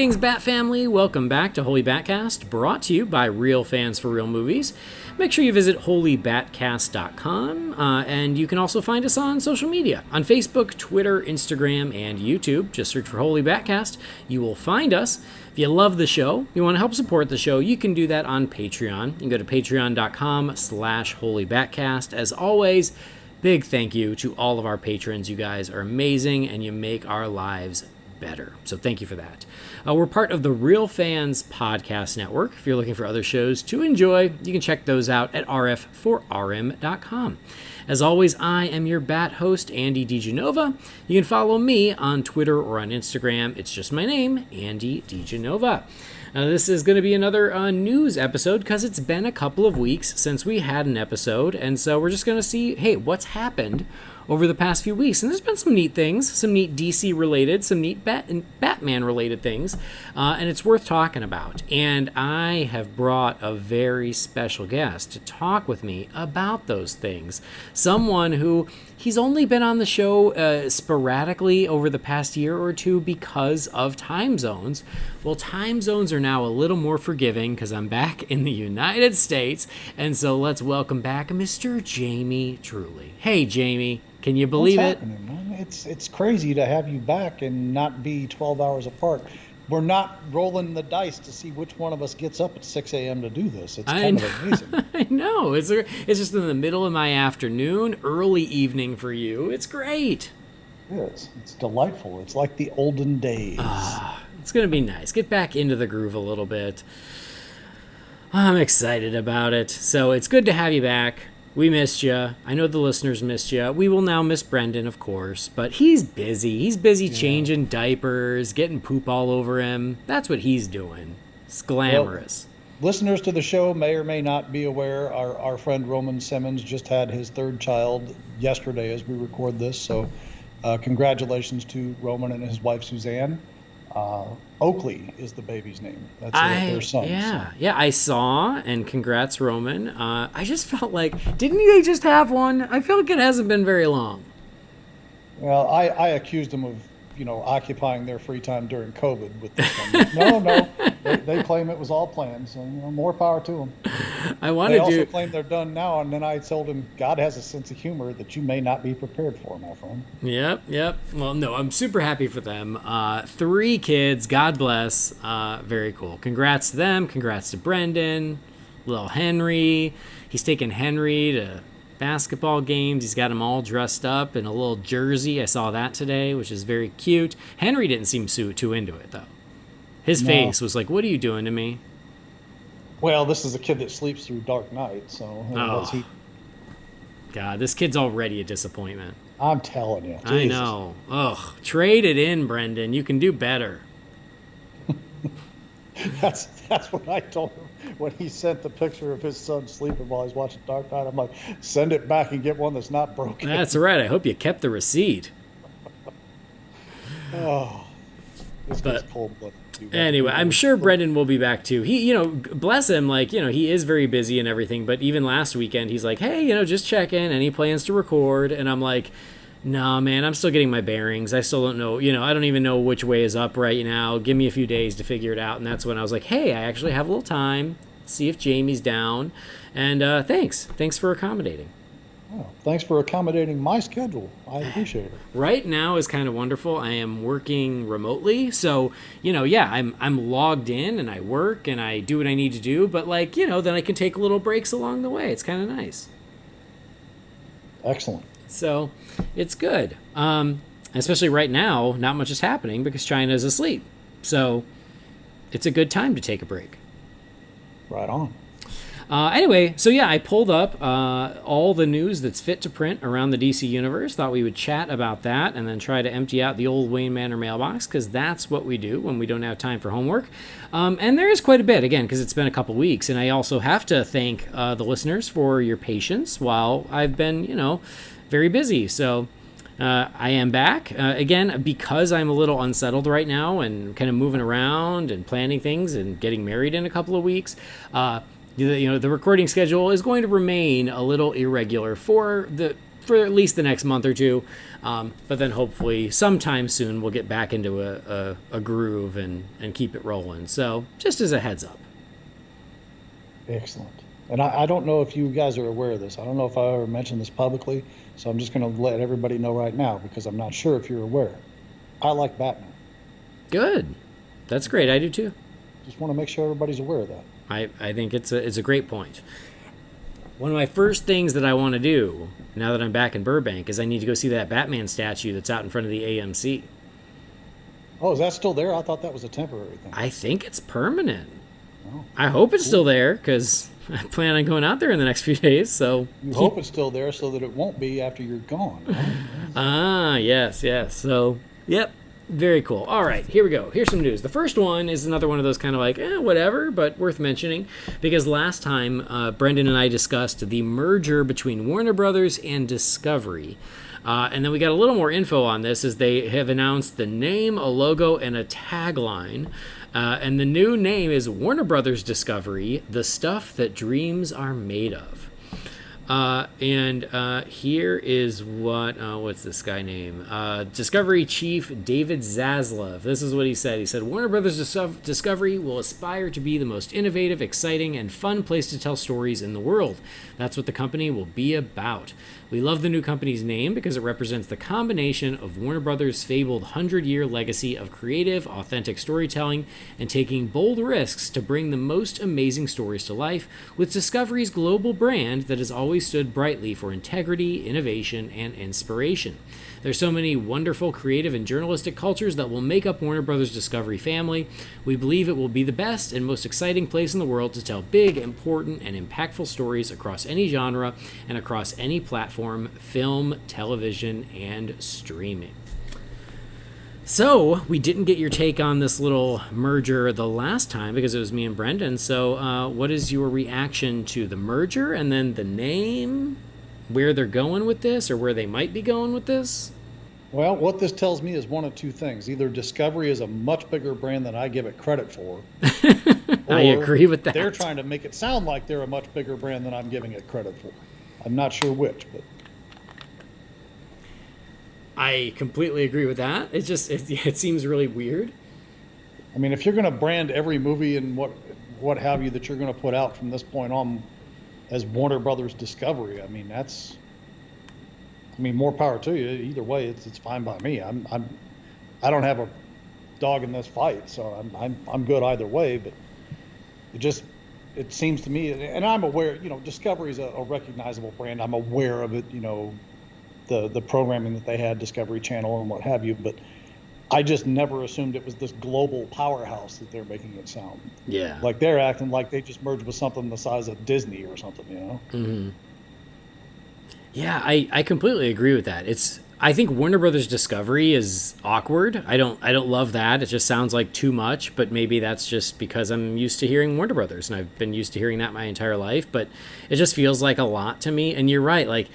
Greetings, Bat family. Welcome back to Holy BatCast, brought to you by Real Fans for Real Movies. Make sure you visit holybatcast.com, and you can also find us on social media. On Facebook, Twitter, Instagram, and YouTube. Just search for Holy BatCast. You will find us. If you love the show, you want to help support the show, you can do that on Patreon. You can go to patreon.com/holybatcast. As always, big thank you to all of our patrons. You guys are amazing, and you make our lives better. So thank you for that. We're part of the Real Fans Podcast Network. If you're looking for other shows to enjoy, you can check those out at rf4rm.com. As always, I am your Bat host, Andy DiGenova. You can follow me on Twitter or on Instagram. It's just my name, Andy DiGenova. This is going to be another news episode because it's been a couple of weeks since we had an episode, and so we're just going to see, hey, what's happened over the past few weeks. And there's been some neat things, some neat DC-related, some neat Batman-related things, and it's worth talking about. And I have brought a very special guest to talk with me about those things. Someone who, he's only been on the show sporadically over the past year or two because of time zones. Well, time zones are now a little more forgiving because I'm back in the United States, and so let's welcome back Mr. Jamie Truly. Hey, Jamie. Can you believe it? Man? It's crazy to have you back and not be 12 hours apart. We're not rolling the dice to see which one of us gets up at 6 a.m. to do this. It's kind of amazing. I know. It's just in the middle of my afternoon, early evening for you. It's great. It is. It's delightful. It's like the olden days. It's going to be nice. Get back into the groove a little bit. I'm excited about it. So it's good to have you back. We missed you. I know the listeners missed you. We will now miss Brendan, of course, but he's busy. He's busy changing diapers, getting poop all over him. That's what he's doing. It's glamorous. Well, listeners to the show may or may not be aware, our friend Roman Simmons just had his third child yesterday as we record this, so congratulations to Roman and his wife, Suzanne. Oakley is the baby's name. That's their son. Yeah, I saw, and congrats, Roman. I just felt like, didn't they just have one? I feel like it hasn't been very long. Well, I accused them of, occupying their free time during COVID with this one. No, they claim it was all planned, so more power to them. They also claim they're done now, and then I told them God has a sense of humor that you may not be prepared for, my friend. Yep. Well, no, I'm super happy for them. 3 kids, God bless. Very cool. Congrats to them. Congrats to Brendan, little Henry. He's taking Henry to basketball games. He's got him all dressed up in a little jersey. I saw that today, which is very cute. Henry didn't seem too into it, though. His face was like, what are you doing to me? Well, this is a kid that sleeps through Dark Knight, so what's he? God, this kid's already a disappointment. I'm telling you. Jesus. I know. Ugh. Trade it in, Brendan. You can do better. That's what I told him when he sent the picture of his son sleeping while he's watching Dark Knight. I'm like, send it back and get one that's not broken. That's right. I hope you kept the receipt. This gets cold-blooded. Anyway, I'm sure Brendan will be back too. He, bless him, he is very busy and everything, but even last weekend, he's like, hey, just check in, any plans to record? And I'm like, no, man, I'm still getting my bearings. I still don't know, I don't even know which way is up right now. Give me a few days to figure it out. And that's when I was like, hey, I actually have a little time. See if Jamie's down. And thanks for accommodating. Oh, thanks for accommodating my schedule. I appreciate it. Right now is kind of wonderful. I am working remotely, so I'm logged in and I work and I do what I need to do. But then I can take little breaks along the way. It's kind of nice. Excellent. So it's good. Especially right now, not much is happening because China's asleep. So it's a good time to take a break. Right on. Anyway, so I pulled up all the news that's fit to print around the DC universe. Thought we would chat about that and then try to empty out the old Wayne Manor mailbox because that's what we do when we don't have time for homework. And there is quite a bit, again, because it's been a couple weeks. And I also have to thank the listeners for your patience while I've been, very busy. So I am back again because I'm a little unsettled right now and kind of moving around and planning things and getting married in a couple of weeks. The recording schedule is going to remain a little irregular for the for at least the next month or two. But then hopefully sometime soon we'll get back into a groove and keep it rolling. So just as a heads up. Excellent. And I don't know if you guys are aware of this. I don't know if I ever mentioned this publicly, so I'm just going to let everybody know right now because I'm not sure if you're aware. I like Batman. Good. That's great. I do too. Just want to make sure everybody's aware of that. I think it's a great point. One of my first things that I want to do now that I'm back in Burbank is I need to go see that Batman statue that's out in front of the AMC. Oh, is that still there? I thought that was a temporary thing. I think it's permanent. Oh, I hope it's still there because I plan on going out there in the next few days. So you hope it's still there so that it won't be after you're gone. Right? Yes. So, yep. Very cool. All right, here we go. Here's some news. The first one is another one of those kind of like, whatever, but worth mentioning, because last time Brendan and I discussed the merger between Warner Brothers and Discovery. And then we got a little more info on this as they have announced the name, a logo, and a tagline. And the new name is Warner Brothers Discovery, the stuff that dreams are made of. Here is what's this guy name? Discovery Chief David Zaslav. This is what he said. He said, Warner Brothers Discovery will aspire to be the most innovative, exciting, and fun place to tell stories in the world. That's what the company will be about. We love the new company's name because it represents the combination of Warner Brothers' fabled 100-year legacy of creative, authentic storytelling and taking bold risks to bring the most amazing stories to life with Discovery's global brand that has always stood brightly for integrity, innovation, and inspiration. There's so many wonderful creative and journalistic cultures that will make up Warner Brothers Discovery family. We believe it will be the best and most exciting place in the world to tell big, important, and impactful stories across any genre and across any platform, film, television, and streaming. So, we didn't get your take on this little merger the last time because it was me and Brendan. So, what is your reaction to the merger and then the name, where they're going with this or where they might be going with this? Well, what this tells me is one of two things. Either Discovery is a much bigger brand than I give it credit for. I agree with that. They're trying to make it sound like they're a much bigger brand than I'm giving it credit for. I'm not sure which, but I completely agree with that. It seems really weird. I mean, if you're going to brand every movie and what have you that you're going to put out from this point on as Warner Brothers Discovery, I mean, more power to you. Either way, it's fine by me. I don't have a dog in this fight, so I'm good either way. But it seems to me, and I'm aware, Discovery is a recognizable brand. I'm aware of it, the programming that they had, Discovery Channel and what have you. But I just never assumed it was this global powerhouse that they're making it sound. Yeah. Like they're acting like they just merged with something the size of Disney or something, Mm-hmm. Yeah, I completely agree with that. I think Warner Brothers Discovery is awkward. I don't love that. It just sounds like too much, but maybe that's just because I'm used to hearing Warner Brothers and I've been used to hearing that my entire life, but it just feels like a lot to me. And you're right, like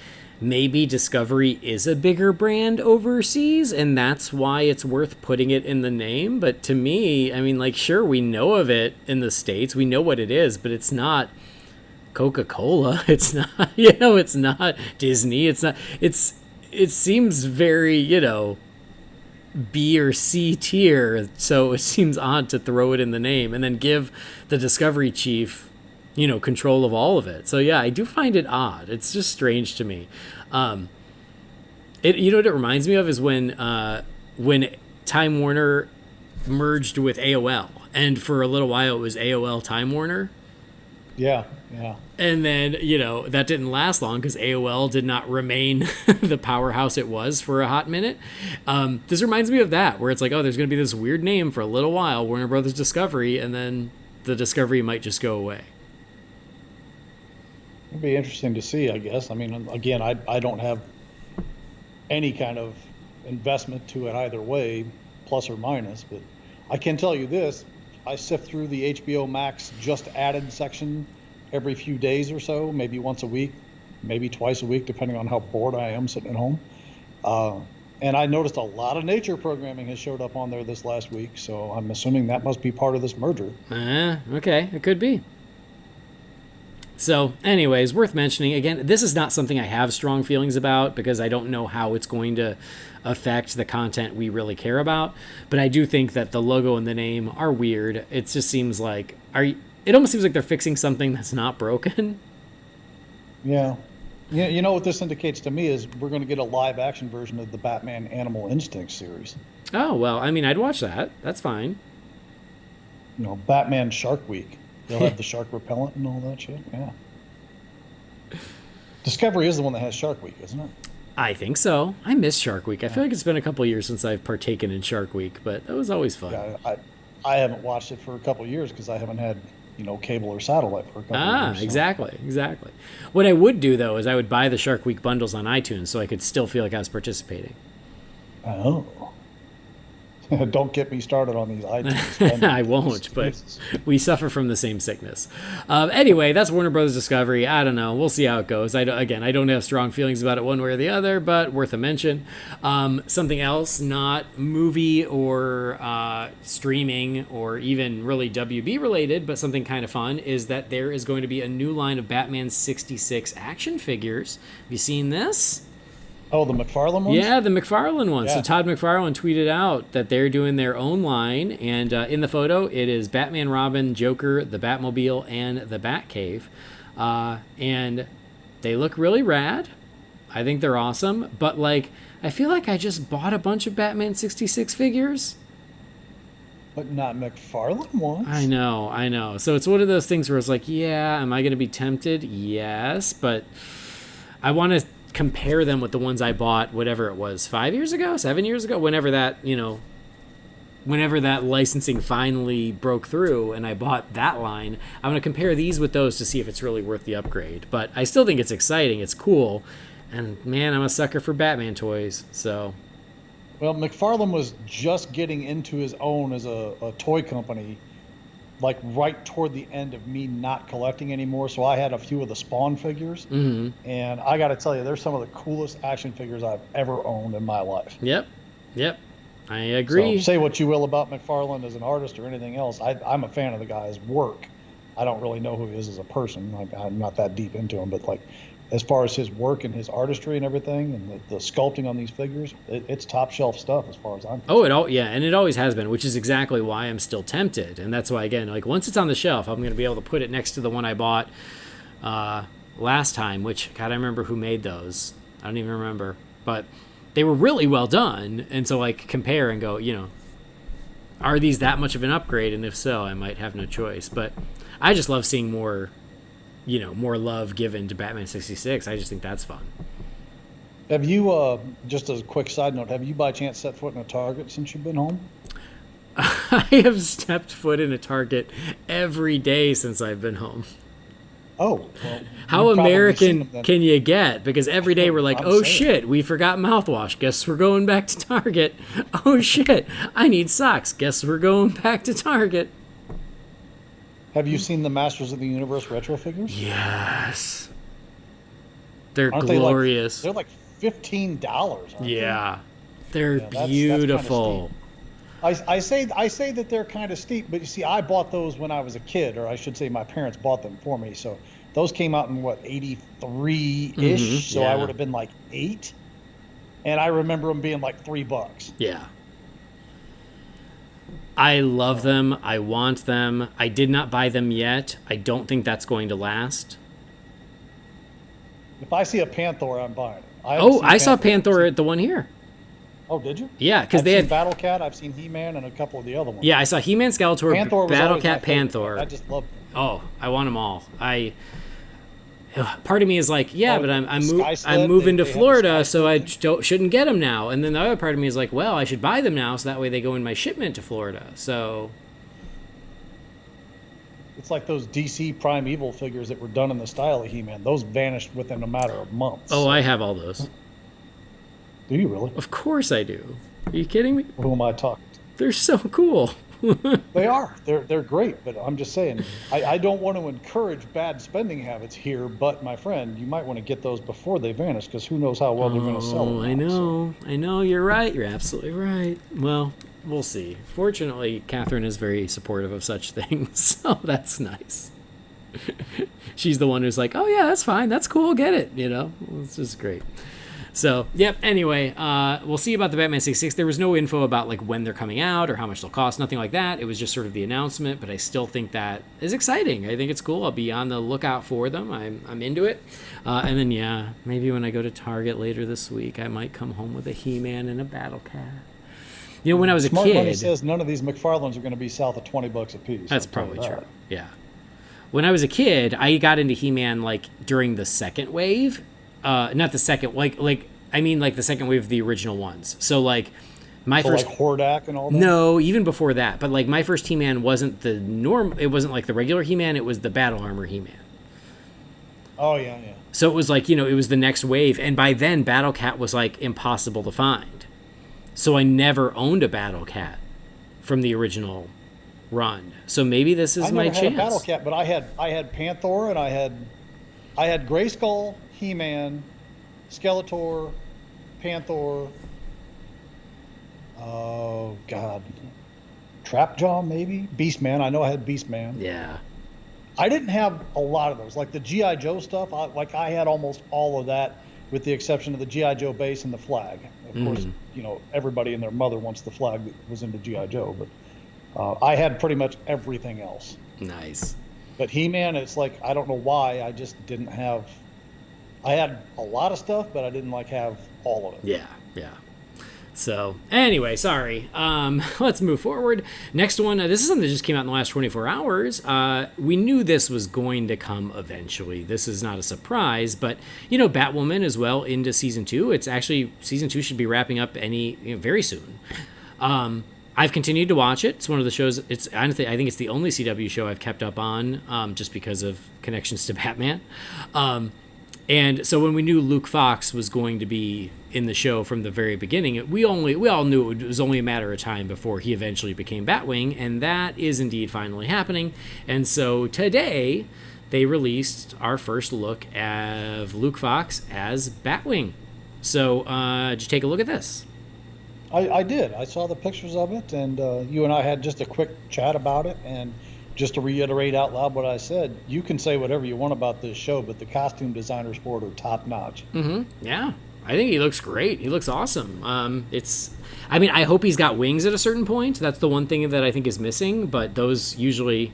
maybe Discovery is a bigger brand overseas and that's why it's worth putting it in the name. But to me, I mean, like, sure, we know of it in the States. We know what it is, but it's not Coca-Cola. It's not, it's not Disney. It's not, it seems very, B or C tier. So it seems odd to throw it in the name and then give the Discovery chief, control of all of it. So yeah, I do find it odd. It's just strange to me. What it reminds me of is when Time Warner merged with AOL, and for a little while it was AOL Time Warner. Yeah. And then, that didn't last long because AOL did not remain the powerhouse it was for a hot minute. This reminds me of that, where it's like, oh, there's going to be this weird name for a little while, Warner Brothers Discovery, and then the Discovery might just go away. It'd be interesting to see, I guess. I mean, again, I don't have any kind of investment to it either way, plus or minus, but I can tell you this. I sift through the HBO Max just added section every few days or so, maybe once a week, maybe twice a week, depending on how bored I am sitting at home. And I noticed a lot of nature programming has showed up on there this last week, so I'm assuming that must be part of this merger. Okay, it could be. So, anyways, worth mentioning. Again, this is not something I have strong feelings about because I don't know how it's going to affect the content we really care about. But I do think that the logo and the name are weird. It just seems like it almost seems like they're fixing something that's not broken. Yeah. You know what this indicates to me is we're going to get a live action version of the Batman Animal Instinct series. Oh, well, I mean, I'd watch that. That's fine. You know, Batman Shark Week. They'll have the shark repellent and all that shit. Yeah. Discovery is the one that has Shark Week, isn't it? I think so. I miss Shark Week. I feel like it's been a couple of years since I've partaken in Shark Week, but that was always fun. Yeah, I haven't watched it for a couple of years because I haven't had, cable or satellite for a couple of years. So. Exactly. What I would do, though, is I would buy the Shark Week bundles on iTunes so I could still feel like I was participating. Oh. Don't get me started on these iTunes. I won't, but we suffer from the same sickness. Anyway, that's Warner Brothers Discovery. I don't know. We'll see how it goes. I don't have strong feelings about it one way or the other, but worth a mention. Something else, not movie or streaming or even really WB related, but something kind of fun, is that there is going to be a new line of Batman 66 action figures. Have you seen this? Oh, the McFarlane ones? Yeah, the McFarlane ones. Yeah. So Todd McFarlane tweeted out that they're doing their own line, and in the photo, it is Batman, Robin, Joker, the Batmobile, and the Batcave. And they look really rad. I think they're awesome. But, I feel like I just bought a bunch of Batman 66 figures. But not McFarlane ones? I know. So it's one of those things where it's like, yeah, am I going to be tempted? Yes, but I want to compare them with the ones I bought, whatever it was, 5 years ago, 7 years ago, whenever that licensing finally broke through and I bought that line. I'm going to compare these with those to see if it's really worth the upgrade. But I still think it's exciting. It's cool. And man, I'm a sucker for Batman toys. So, well, McFarlane was just getting into his own as a toy company, right toward the end of me not collecting anymore. So I had a few of the Spawn figures. Mm-hmm. And I got to tell you, they're some of the coolest action figures I've ever owned in my life. Yep. I agree. So say what you will about McFarlane as an artist or anything else. I'm a fan of the guy's work. I don't really know who he is as a person. I'm not that deep into him, but as far as his work and his artistry and everything and the sculpting on these figures, it's top shelf stuff as far as I'm concerned. And it always has been, which is exactly why I'm still tempted. And that's why, again, once it's on the shelf, I'm going to be able to put it next to the one I bought last time, which, God, I remember who made those. I don't even remember. But they were really well done. And so, compare and go, are these that much of an upgrade? And if so, I might have no choice. But I just love seeing more love given to Batman 66. I just think that's fun. Have you, just as a quick side note, have you by chance set foot in a Target since you've been home? I have stepped foot in a Target every day since I've been home. Oh, well, how American can you get? Because every day we're like, oh shit, we forgot mouthwash. Guess we're going back to Target. Oh shit, I need socks. Guess we're going back to Target. Have you seen the Masters of the Universe retro figures? Yes. They're Aren't glorious. They're $15. Yeah. They're beautiful. That's I say that they're kind of steep, but you see, I bought those when I was a kid, or I should say my parents bought them for me. So those came out in 83-ish. Mm-hmm, so I would have been 8. And I remember them being $3. Yeah. I love them. I want them. I did not buy them yet. I don't think that's going to last. If I see a Panther, I'm buying it. I saw Panther at the one here. Oh, did you? Yeah, because they had Battle Cat. I've seen He-Man and a couple of the other ones. Yeah, I saw He-Man, Skeletor, Battle Cat, Panther. I just love them. Oh, I want them all. Part of me is but I'm moving to Florida, so I shouldn't get them now. And then the other part of me is well, I should buy them now, so that way they go in my shipment to Florida. So it's like those DC Primeval figures that were done in the style of He-Man. Those vanished within a matter of months. Oh, I have all those. Do you really? Of course I do. Are you kidding me? Who am I talking to? They're so cool. They are. They're great, but I'm just saying, I don't want to encourage bad spending habits here, but my friend, you might want to get those before they vanish, because who knows how well they're going to sell them. I know, you're right. You're absolutely right. Well, we'll see. Fortunately, Catherine is very supportive of such things, so that's nice. She's the one who's like, oh yeah, that's fine, that's cool, get it, it's just great. So, yep, anyway, we'll see about the Batman 66. There was no info about like when they're coming out or how much they'll cost, nothing like that. It was just sort of the announcement, but I still think that is exciting. I think it's cool. I'll be on the lookout for them. I'm into it. And then, yeah, maybe when I go to Target later this week, I might come home with a He-Man and a Battle Cat. When I was a kid... Smart Money says none of these McFarlanes are going to be south of $20 a piece. That's probably true, yeah. When I was a kid, I got into He-Man like during the second wave. Not the second, like the second wave of the original ones. So like my first, like Hordak and all that. No, even before that. But like my first He-Man wasn't the norm. It wasn't like the regular He-Man. It was the Battle Armor He-Man. Oh yeah. So it was like it was the next wave, and by then Battle Cat was like impossible to find. So I never owned a Battle Cat from the original run. So maybe this is my chance. I never had a Battle Cat, but I had Panther and I had Grayskull, He-Man, Skeletor, Panther, oh god, Trapjaw maybe, Beastman. I know I had Beastman. Yeah. I didn't have a lot of those. Like the G.I. Joe stuff, I had almost all of that with the exception of the G.I. Joe base and the flag. Of course, everybody and their mother wants the flag that was into G.I. Joe, but I had pretty much everything else. Nice. But He-Man, it's like, I don't know why, I just didn't have... I had a lot of stuff, but I didn't have all of it. Yeah. So, anyway, sorry. Let's move forward. Next one, this is something that just came out in the last 24 hours. We knew this was going to come eventually. This is not a surprise, but, Batwoman is well into Season 2. It's actually, Season 2 should be wrapping up very soon. I've continued to watch it. It's one of the shows, I think it's the only CW show I've kept up on, just because of connections to Batman. And so when we knew Luke Fox was going to be in the show from the very beginning, we all knew it was only a matter of time before he eventually became Batwing, and that is indeed finally happening. And so today, they released our first look of Luke Fox as Batwing. So did you take a look at this? I did. I saw the pictures of it, and you and I had just a quick chat about it, and just to reiterate out loud what I said, you can say whatever you want about this show, but the costume designers for it are top notch. Mm-hmm. Yeah. I think he looks great. He looks awesome. I hope he's got wings at a certain point. That's the one thing that I think is missing, but those usually,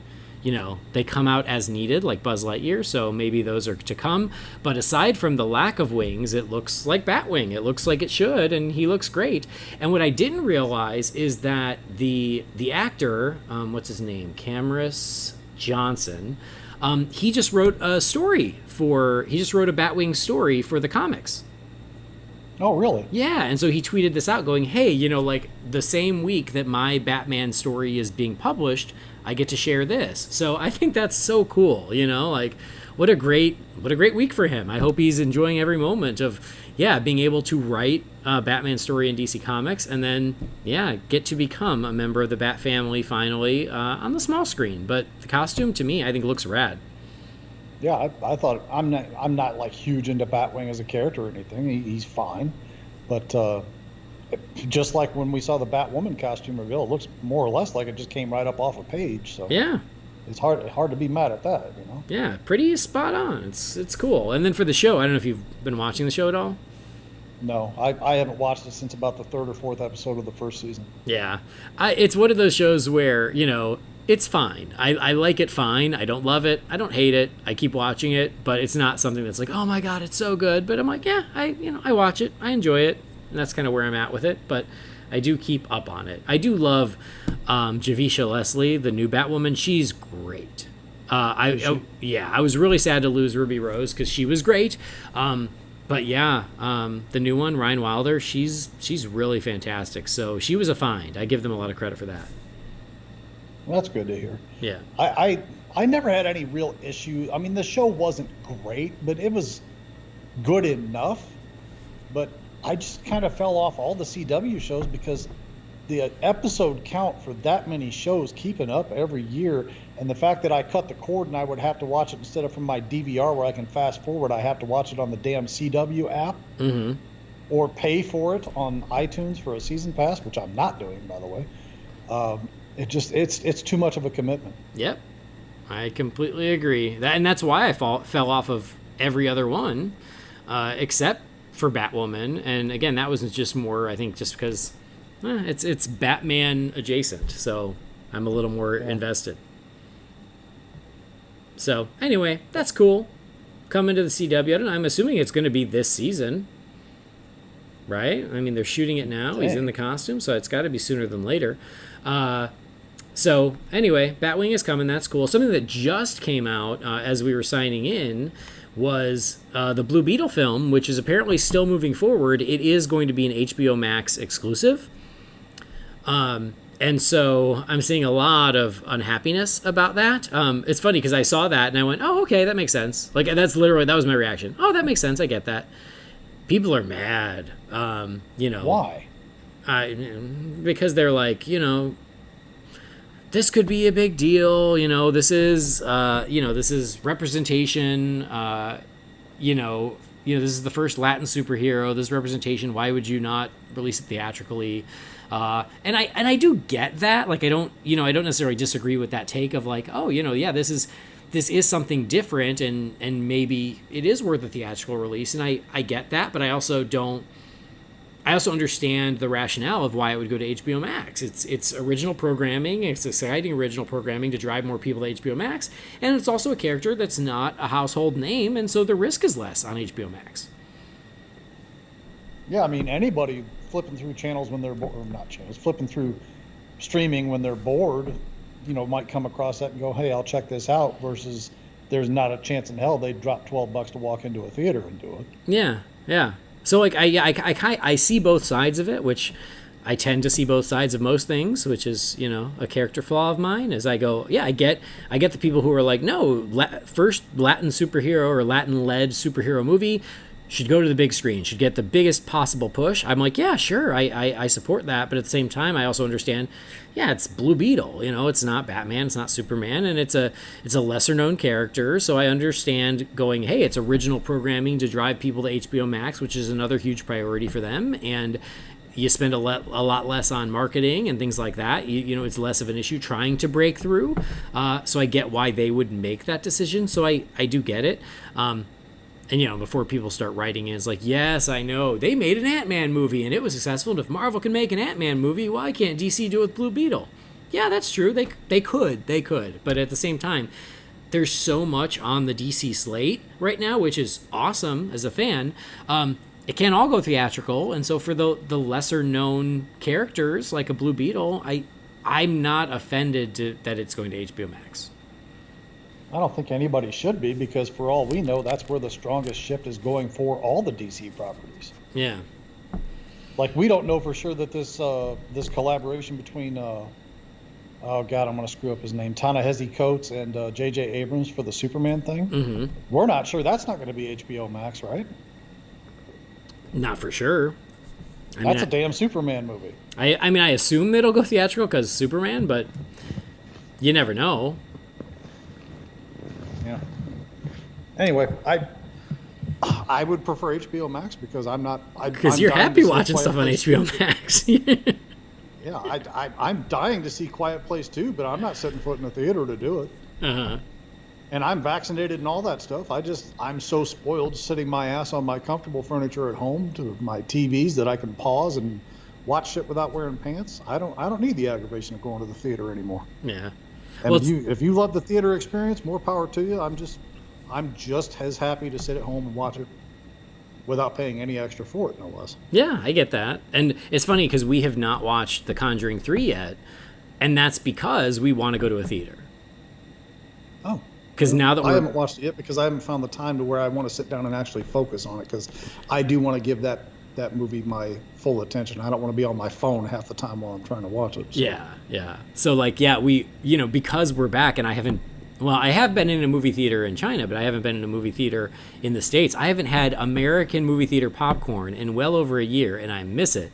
they come out as needed, like Buzz Lightyear, so maybe those are to come. But aside from the lack of wings, it looks like Batwing. It looks like it should, and he looks great. And what I didn't realize is that the actor, what's his name? Cameos Johnson, he just wrote a Batwing story for the comics. Oh, really? Yeah, and so he tweeted this out going, hey, the same week that my Batman story is being published, I get to share this. So I think that's so cool, what a great week for him. I hope he's enjoying every moment of, being able to write a Batman story in DC Comics and then, get to become a member of the Bat family finally on the small screen. But the costume, to me, I think looks rad. Yeah, I thought I'm not huge into Batwing as a character or anything. He's fine, but just like when we saw the Batwoman costume reveal, it looks more or less like it just came right up off a page. So yeah, it's hard to be mad at that, Yeah, pretty spot on. It's cool. And then for the show, I don't know if you've been watching the show at all. No, I haven't watched it since about the third or fourth episode of the first season. Yeah, it's one of those shows where it's fine. I like it fine. I don't love it. I don't hate it. I keep watching it, but it's not something that's like, oh my God, it's so good. But I'm like, I watch it. I enjoy it. And that's kind of where I'm at with it. But I do keep up on it. I do love Javicia Leslie, the new Batwoman. She's great. I was really sad to lose Ruby Rose because she was great. But the new one, Ryan Wilder, she's really fantastic. So she was a find. I give them a lot of credit for that. Well, that's good to hear. Yeah. I never had any real issue. I mean, the show wasn't great, but it was good enough. But I just kind of fell off all the CW shows because the episode count for that many shows keeping up every year, and the fact that I cut the cord and I would have to watch it instead of from my DVR where I can fast forward, I have to watch it on the damn CW app. Mm-hmm. Or pay for it on iTunes for a season pass, which I'm not doing, by the way. It's too much of a commitment. Yep. I completely agree. And that's why I fell off of every other one, except for Batwoman. And again, that was just more, I think, just because it's Batman adjacent. So I'm a little more invested. So anyway, that's cool. Coming to the CW. I don't know. I'm assuming it's going to be this season. Right? I mean, they're shooting it now. Dang. He's in the costume, so it's got to be sooner than later. So anyway, Batwing is coming. That's cool. Something that just came out as we were signing in was the Blue Beetle film, which is apparently still moving forward. It is going to be an HBO Max exclusive. And so I'm seeing a lot of unhappiness about that. It's funny because I saw that and I went, oh, okay, that makes sense. Like, that was my reaction. Oh, that makes sense. I get that. People are mad. Why? Because they're like, this could be a big deal. This is representation. This is the first Latin superhero. This is representation. Why would you not release it theatrically? And I do get that. Like, I don't necessarily disagree with that take of like, oh, this is something different and maybe it is worth a theatrical release. And I get that, but I also understand the rationale of why it would go to HBO Max. It's original programming. It's exciting original programming to drive more people to HBO Max. And it's also a character that's not a household name. And so the risk is less on HBO Max. Yeah. I mean, anybody flipping through channels when they're bored, or not channels, flipping through streaming when they're bored, might come across that and go, hey, I'll check this out, versus there's not a chance in hell they'd drop $12 to walk into a theater and do it. Yeah, yeah. So, like, I see both sides of it, which I tend to see both sides of most things, which is, a character flaw of mine, as I go, yeah, I get the people who are like, no, first Latin superhero or Latin-led superhero movie should go to the big screen, should get the biggest possible push. I'm like, yeah, sure, I support that. But at the same time, I also understand, yeah, it's Blue Beetle. It's not Batman, it's not Superman, and it's a lesser-known character. So I understand going, hey, it's original programming to drive people to HBO Max, which is another huge priority for them. And you spend a lot less on marketing and things like that. It's less of an issue trying to break through. So I get why they would make that decision. So I do get it. And, before people start writing in, it's like, yes, I know. They made an Ant-Man movie, and it was successful. And if Marvel can make an Ant-Man movie, why can't DC do it with Blue Beetle? Yeah, that's true. They could. But at the same time, there's so much on the DC slate right now, which is awesome as a fan. It can't all go theatrical. And so for the lesser-known characters, like a Blue Beetle, I'm not offended that it's going to HBO Max. I don't think anybody should be, because for all we know, that's where the strongest shift is going for all the DC properties. Yeah. Like, we don't know for sure that this collaboration between, oh God, I'm going to screw up his name, Ta-Nehisi Coates and J.J. Abrams for the Superman thing. Mm-hmm. We're not sure that's not going to be HBO Max, right? Not for sure. That's a damn Superman movie. I assume it'll go theatrical because Superman, but you never know. Yeah. Anyway, I would prefer HBO Max because I'm not. Because you're happy watching stuff on HBO Max. Yeah, I'm dying to see Quiet Place 2, but I'm not setting foot in a theater to do it. Uh-huh. And I'm vaccinated and all that stuff. I'm so spoiled sitting my ass on my comfortable furniture at home to my TVs that I can pause and watch shit without wearing pants. I don't need the aggravation of going to the theater anymore. Yeah. And if you love the theater experience, more power to you. I'm just as happy to sit at home and watch it without paying any extra for it, no less. Yeah, I get that. And it's funny because we have not watched The Conjuring 3 yet, and that's because we want to go to a theater. Oh. Because now that I haven't watched it yet because I haven't found the time to where I want to sit down and actually focus on it, because I do want to give that movie my full attention. I don't want to be on my phone half the time while I'm trying to watch it. So. Yeah. So we, because we're back, and I have been in a movie theater in China, but I haven't been in a movie theater in the States. I haven't had American movie theater popcorn in well over a year, and I miss it.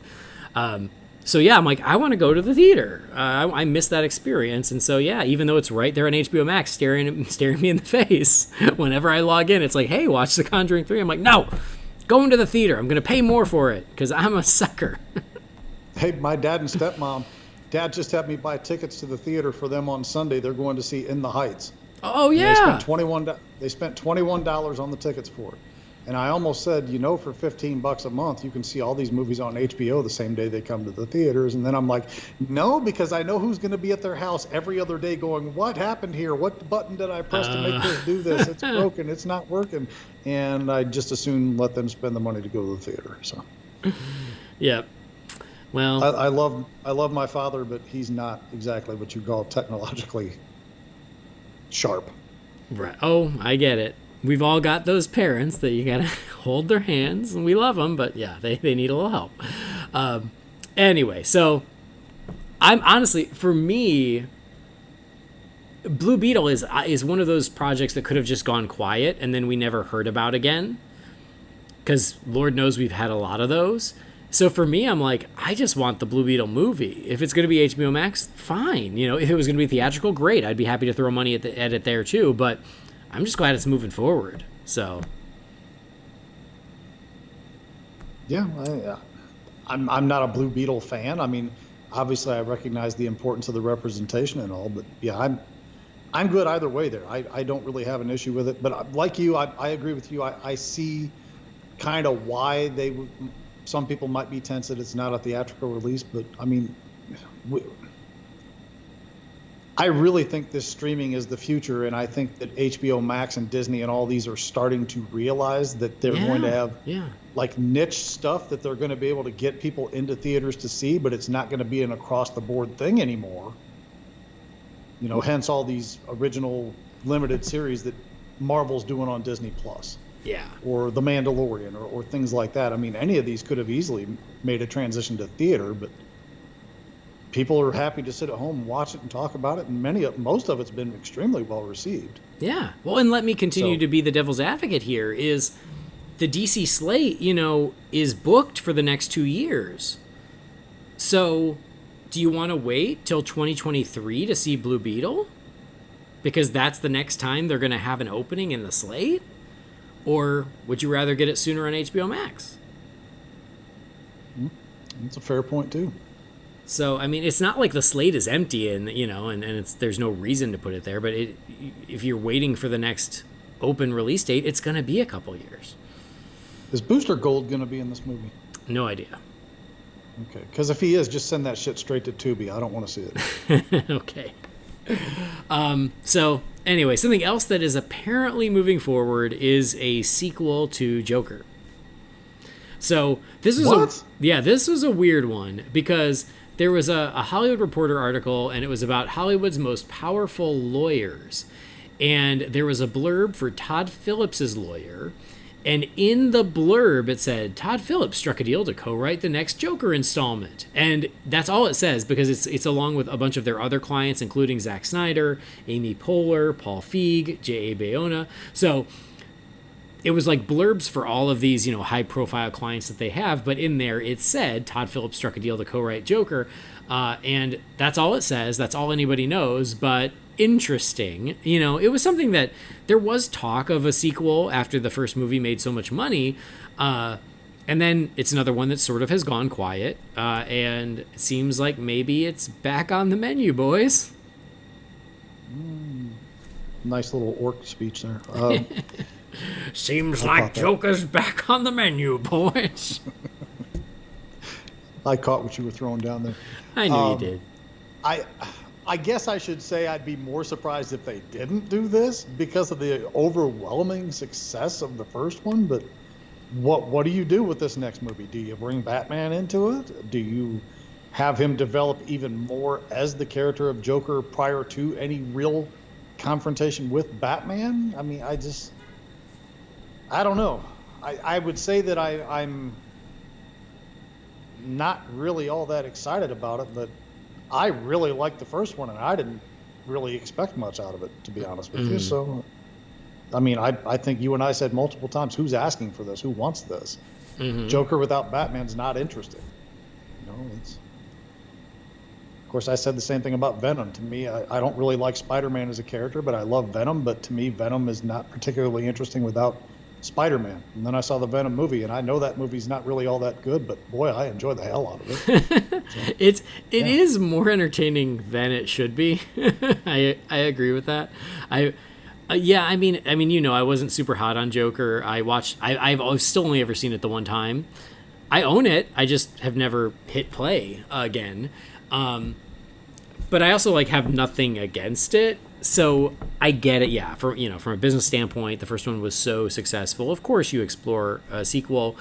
So yeah, I'm like, I want to go to the theater. I miss that experience. And so yeah, even though it's right there on HBO Max staring me in the face, whenever I log in, it's like, hey, watch The Conjuring 3. I'm like, no, going to the theater. I'm going to pay more for it because I'm a sucker. Hey, my dad and stepmom, Dad just had me buy tickets to the theater for them on Sunday. They're going to see In the Heights. Oh, and yeah. They spent $21 on the tickets for it. And I almost said, for $15 a month, you can see all these movies on HBO the same day they come to the theaters. And then I'm like, no, because I know who's going to be at their house every other day going, what happened here? What button did I press to make this do this? It's broken. It's not working. And I just as soon let them spend the money to go to the theater. So, yeah. Well, I love my father, but he's not exactly what you call technologically sharp. Right. Oh, I get it. We've all got those parents that you gotta hold their hands, and we love them, but yeah, they need a little help. Anyway, so I'm honestly, for me, Blue Beetle is one of those projects that could have just gone quiet and then we never heard about again, because Lord knows we've had a lot of those. So for me, I'm like, I just want the Blue Beetle movie. If it's going to be HBO Max, fine. If it was going to be theatrical, great. I'd be happy to throw money at it there too, but I'm just glad it's moving forward. So, yeah, I'm not a Blue Beetle fan. I mean, obviously, I recognize the importance of the representation and all, but yeah, I'm good either way there. I don't really have an issue with it. But like you, I agree with you. I see kind of why some people might be tense that it's not a theatrical release. But I mean, I really think this streaming is the future, and I think that HBO Max and Disney and all these are starting to realize that they're going to have like niche stuff that they're going to be able to get people into theaters to see, but it's not going to be an across-the-board thing anymore. Hence all these original limited series that Marvel's doing on Disney Plus. Yeah. Or The Mandalorian or things like that. I mean, any of these could have easily made a transition to theater, but people are happy to sit at home and watch it and talk about it, and most of it's been extremely well received. Yeah. Well, and let me continue to be the devil's advocate here. Is the DC slate, is booked for the next 2 years. So, do you want to wait till 2023 to see Blue Beetle? Because that's the next time they're going to have an opening in the slate? Or would you rather get it sooner on HBO Max? That's a fair point, too. So, I mean, it's not like the slate is empty and there's no reason to put it there, but if you're waiting for the next open release date, it's going to be a couple years. Is Booster Gold going to be in this movie? No idea. Okay, because if he is, just send that shit straight to Tubi. I don't want to see it. Okay. So, anyway, something else that is apparently moving forward is a sequel to Joker. So, this was a weird one because there was a Hollywood Reporter article, and it was about Hollywood's most powerful lawyers. And there was a blurb for Todd Phillips's lawyer. And in the blurb, it said, Todd Phillips struck a deal to co-write the next Joker installment. And that's all it says, because it's along with a bunch of their other clients, including Zack Snyder, Amy Poehler, Paul Feig, J.A. Bayona. So it was like blurbs for all of these, high-profile clients that they have. But in there, it said, Todd Phillips struck a deal to co-write Joker. And that's all it says. That's all anybody knows. But interesting. It was something that there was talk of a sequel after the first movie made so much money. And then it's another one that sort of has gone quiet. And it seems like maybe it's back on the menu, boys. Nice little orc speech there. Seems like Joker's back on the menu, boys. I caught what you were throwing down there. I knew you did. I guess I should say I'd be more surprised if they didn't do this because of the overwhelming success of the first one. But what do you do with this next movie? Do you bring Batman into it? Do you have him develop even more as the character of Joker prior to any real confrontation with Batman? I mean, I don't know. I would say that I'm not really all that excited about it, but I really liked the first one, and I didn't really expect much out of it, to be honest with you. So, I mean, I think you and I said multiple times, who's asking for this? Who wants this? Joker without Batman's not interesting. Of course, I said the same thing about Venom. To me, I don't really like Spider-Man as a character, but I love Venom. But to me, Venom is not particularly interesting without Spider-Man. And then I saw the Venom movie, and I know that movie's not really all that good, but boy, I enjoy the hell out of it. So, it is more entertaining than it should be. I agree with that. Yeah, I mean, I wasn't super hot on Joker. I've still only ever seen it the one time. I own it. I just have never hit play again. But I also have nothing against it. So I get it. Yeah, from a business standpoint, the first one was so successful. Of course, you explore a sequel.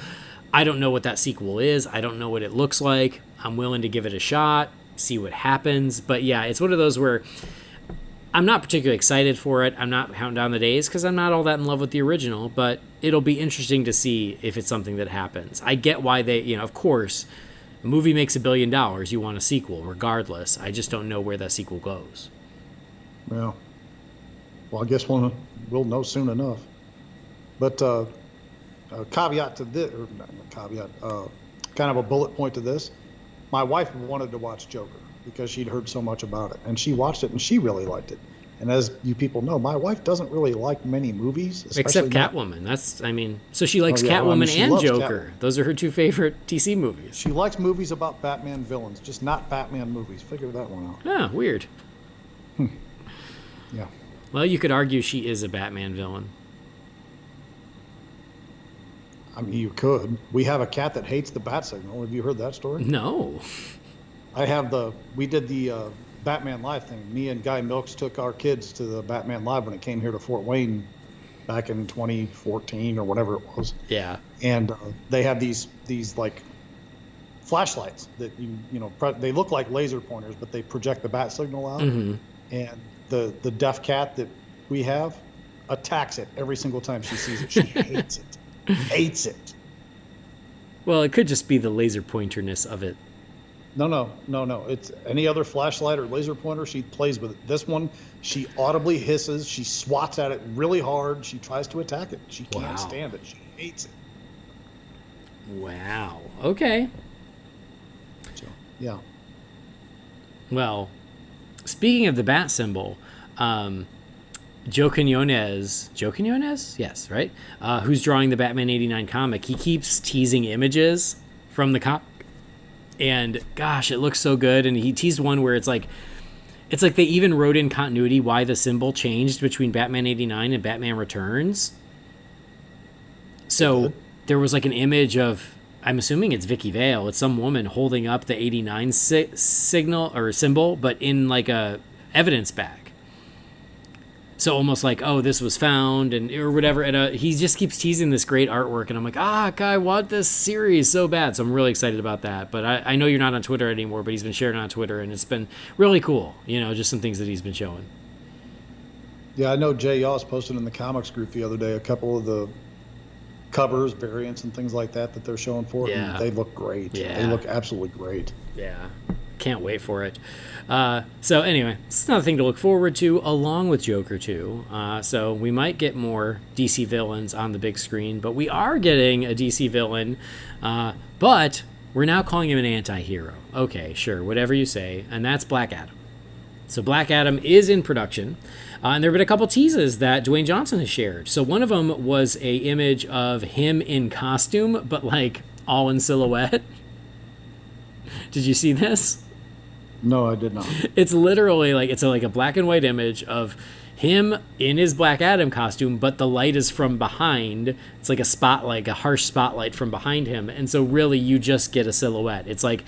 I don't know what that sequel is. I don't know what it looks like. I'm willing to give it a shot, see what happens. But yeah, it's one of those where I'm not particularly excited for it. I'm not counting down the days because I'm not all that in love with the original, but it'll be interesting to see if it's something that happens. I get why they, of course, a movie makes $1 billion. You want a sequel regardless. I just don't know where that sequel goes. Well, I guess we'll know soon enough. But a caveat to this, or not a caveat, kind of a bullet point to this. My wife wanted to watch Joker because she'd heard so much about it, and she watched it and she really liked it. And as you people know, my wife doesn't really like many movies, except Catwoman. So she likes Catwoman and Joker. Catwoman. Those are her two favorite DC movies. She likes movies about Batman villains, just not Batman movies. Figure that one out. Ah, weird. Yeah. Well, you could argue she is a Batman villain. I mean, you could. We have a cat that hates the bat signal. Have you heard that story? No. We did the Batman Live thing. Me and Guy Milks took our kids to the Batman Live when it came here to Fort Wayne back in 2014 or whatever it was. Yeah. And they have these flashlights that they look like laser pointers, but they project the bat signal out. Mm-hmm. And the deaf cat that we have attacks it every single time she sees it. She hates it. Hates it. Well, it could just be the laser pointerness of it. No. It's any other flashlight or laser pointer, she plays with it. This one, she audibly hisses. She swats at it really hard. She tries to attack it. She can't stand it. She hates it. Wow. Okay. So, yeah. Well, speaking of the bat symbol, Joe Quinones? Yes, right? Who's drawing the Batman 89 comic, he keeps teasing images from the comic. And gosh, it looks so good. And he teased one where it's like they even wrote in continuity why the symbol changed between Batman 89 and Batman Returns. So there was an image of, I'm assuming it's Vicky Vale. It's some woman holding up the 89 signal or symbol, but in a evidence bag. So almost this was found or whatever. And he just keeps teasing this great artwork. And I'm like, God, I want this series so bad. So I'm really excited about that. But I know you're not on Twitter anymore, but he's been sharing on Twitter. And it's been really cool. Just some things that he's been showing. Yeah, I know Jay Yoss posted in the comics group the other day a couple of the covers, variants, and things like that they're showing for it. Yeah. And they look great. Yeah. They look absolutely great. Yeah. Can't wait for it. So anyway, it's another thing to look forward to along with Joker 2. So we might get more DC villains on the big screen, but we are getting a DC villain, but we're now calling him an anti-hero. Okay, sure, whatever you say. And that's Black Adam. So Black Adam is in production. And there have been a couple teases that Dwayne Johnson has shared. So one of them was a image of him in costume, but all in silhouette. Did you see this? No, I did not. It's literally it's a black and white image of him in his Black Adam costume, but the light is from behind. It's like a spotlight, a harsh spotlight from behind him. And so really you just get a silhouette. It's like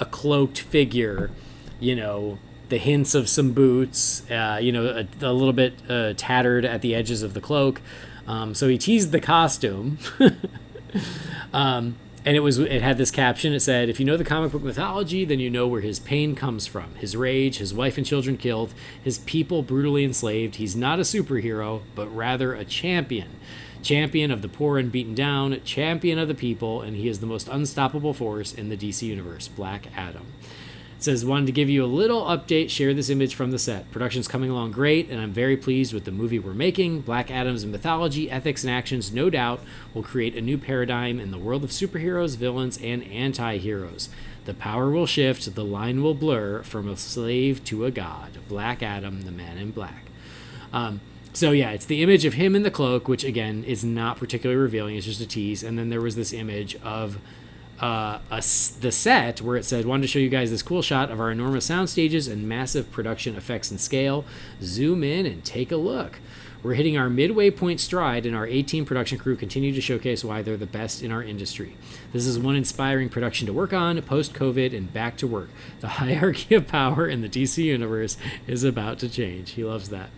a cloaked figure, the hints of some boots, a little bit tattered at the edges of the cloak. So he teased the costume. And it had this caption. It said, if you know the comic book mythology, then you know where his pain comes from. His rage, his wife and children killed, his people brutally enslaved. He's not a superhero, but rather a champion. Champion of the poor and beaten down, champion of the people, and he is the most unstoppable force in the DC universe, Black Adam. It says, wanted to give you a little update, share this image from the set. Production's coming along great, and I'm very pleased with the movie we're making. Black Adam's mythology, ethics, and actions, no doubt, will create a new paradigm in the world of superheroes, villains, and anti-heroes. The power will shift, the line will blur from a slave to a god. Black Adam, the man in black. So yeah, it's the image of him in the cloak, which again is not particularly revealing, it's just a tease. And then there was this image of the set where it said, wanted to show you guys this cool shot of our enormous sound stages and massive production effects and scale. Zoom in and take a look. We're hitting our midway point stride, and our 18 production crew continue to showcase why they're the best in our industry. This is one inspiring production to work on, post-COVID and back to work. The hierarchy of power in the DC universe is about to change. He loves that.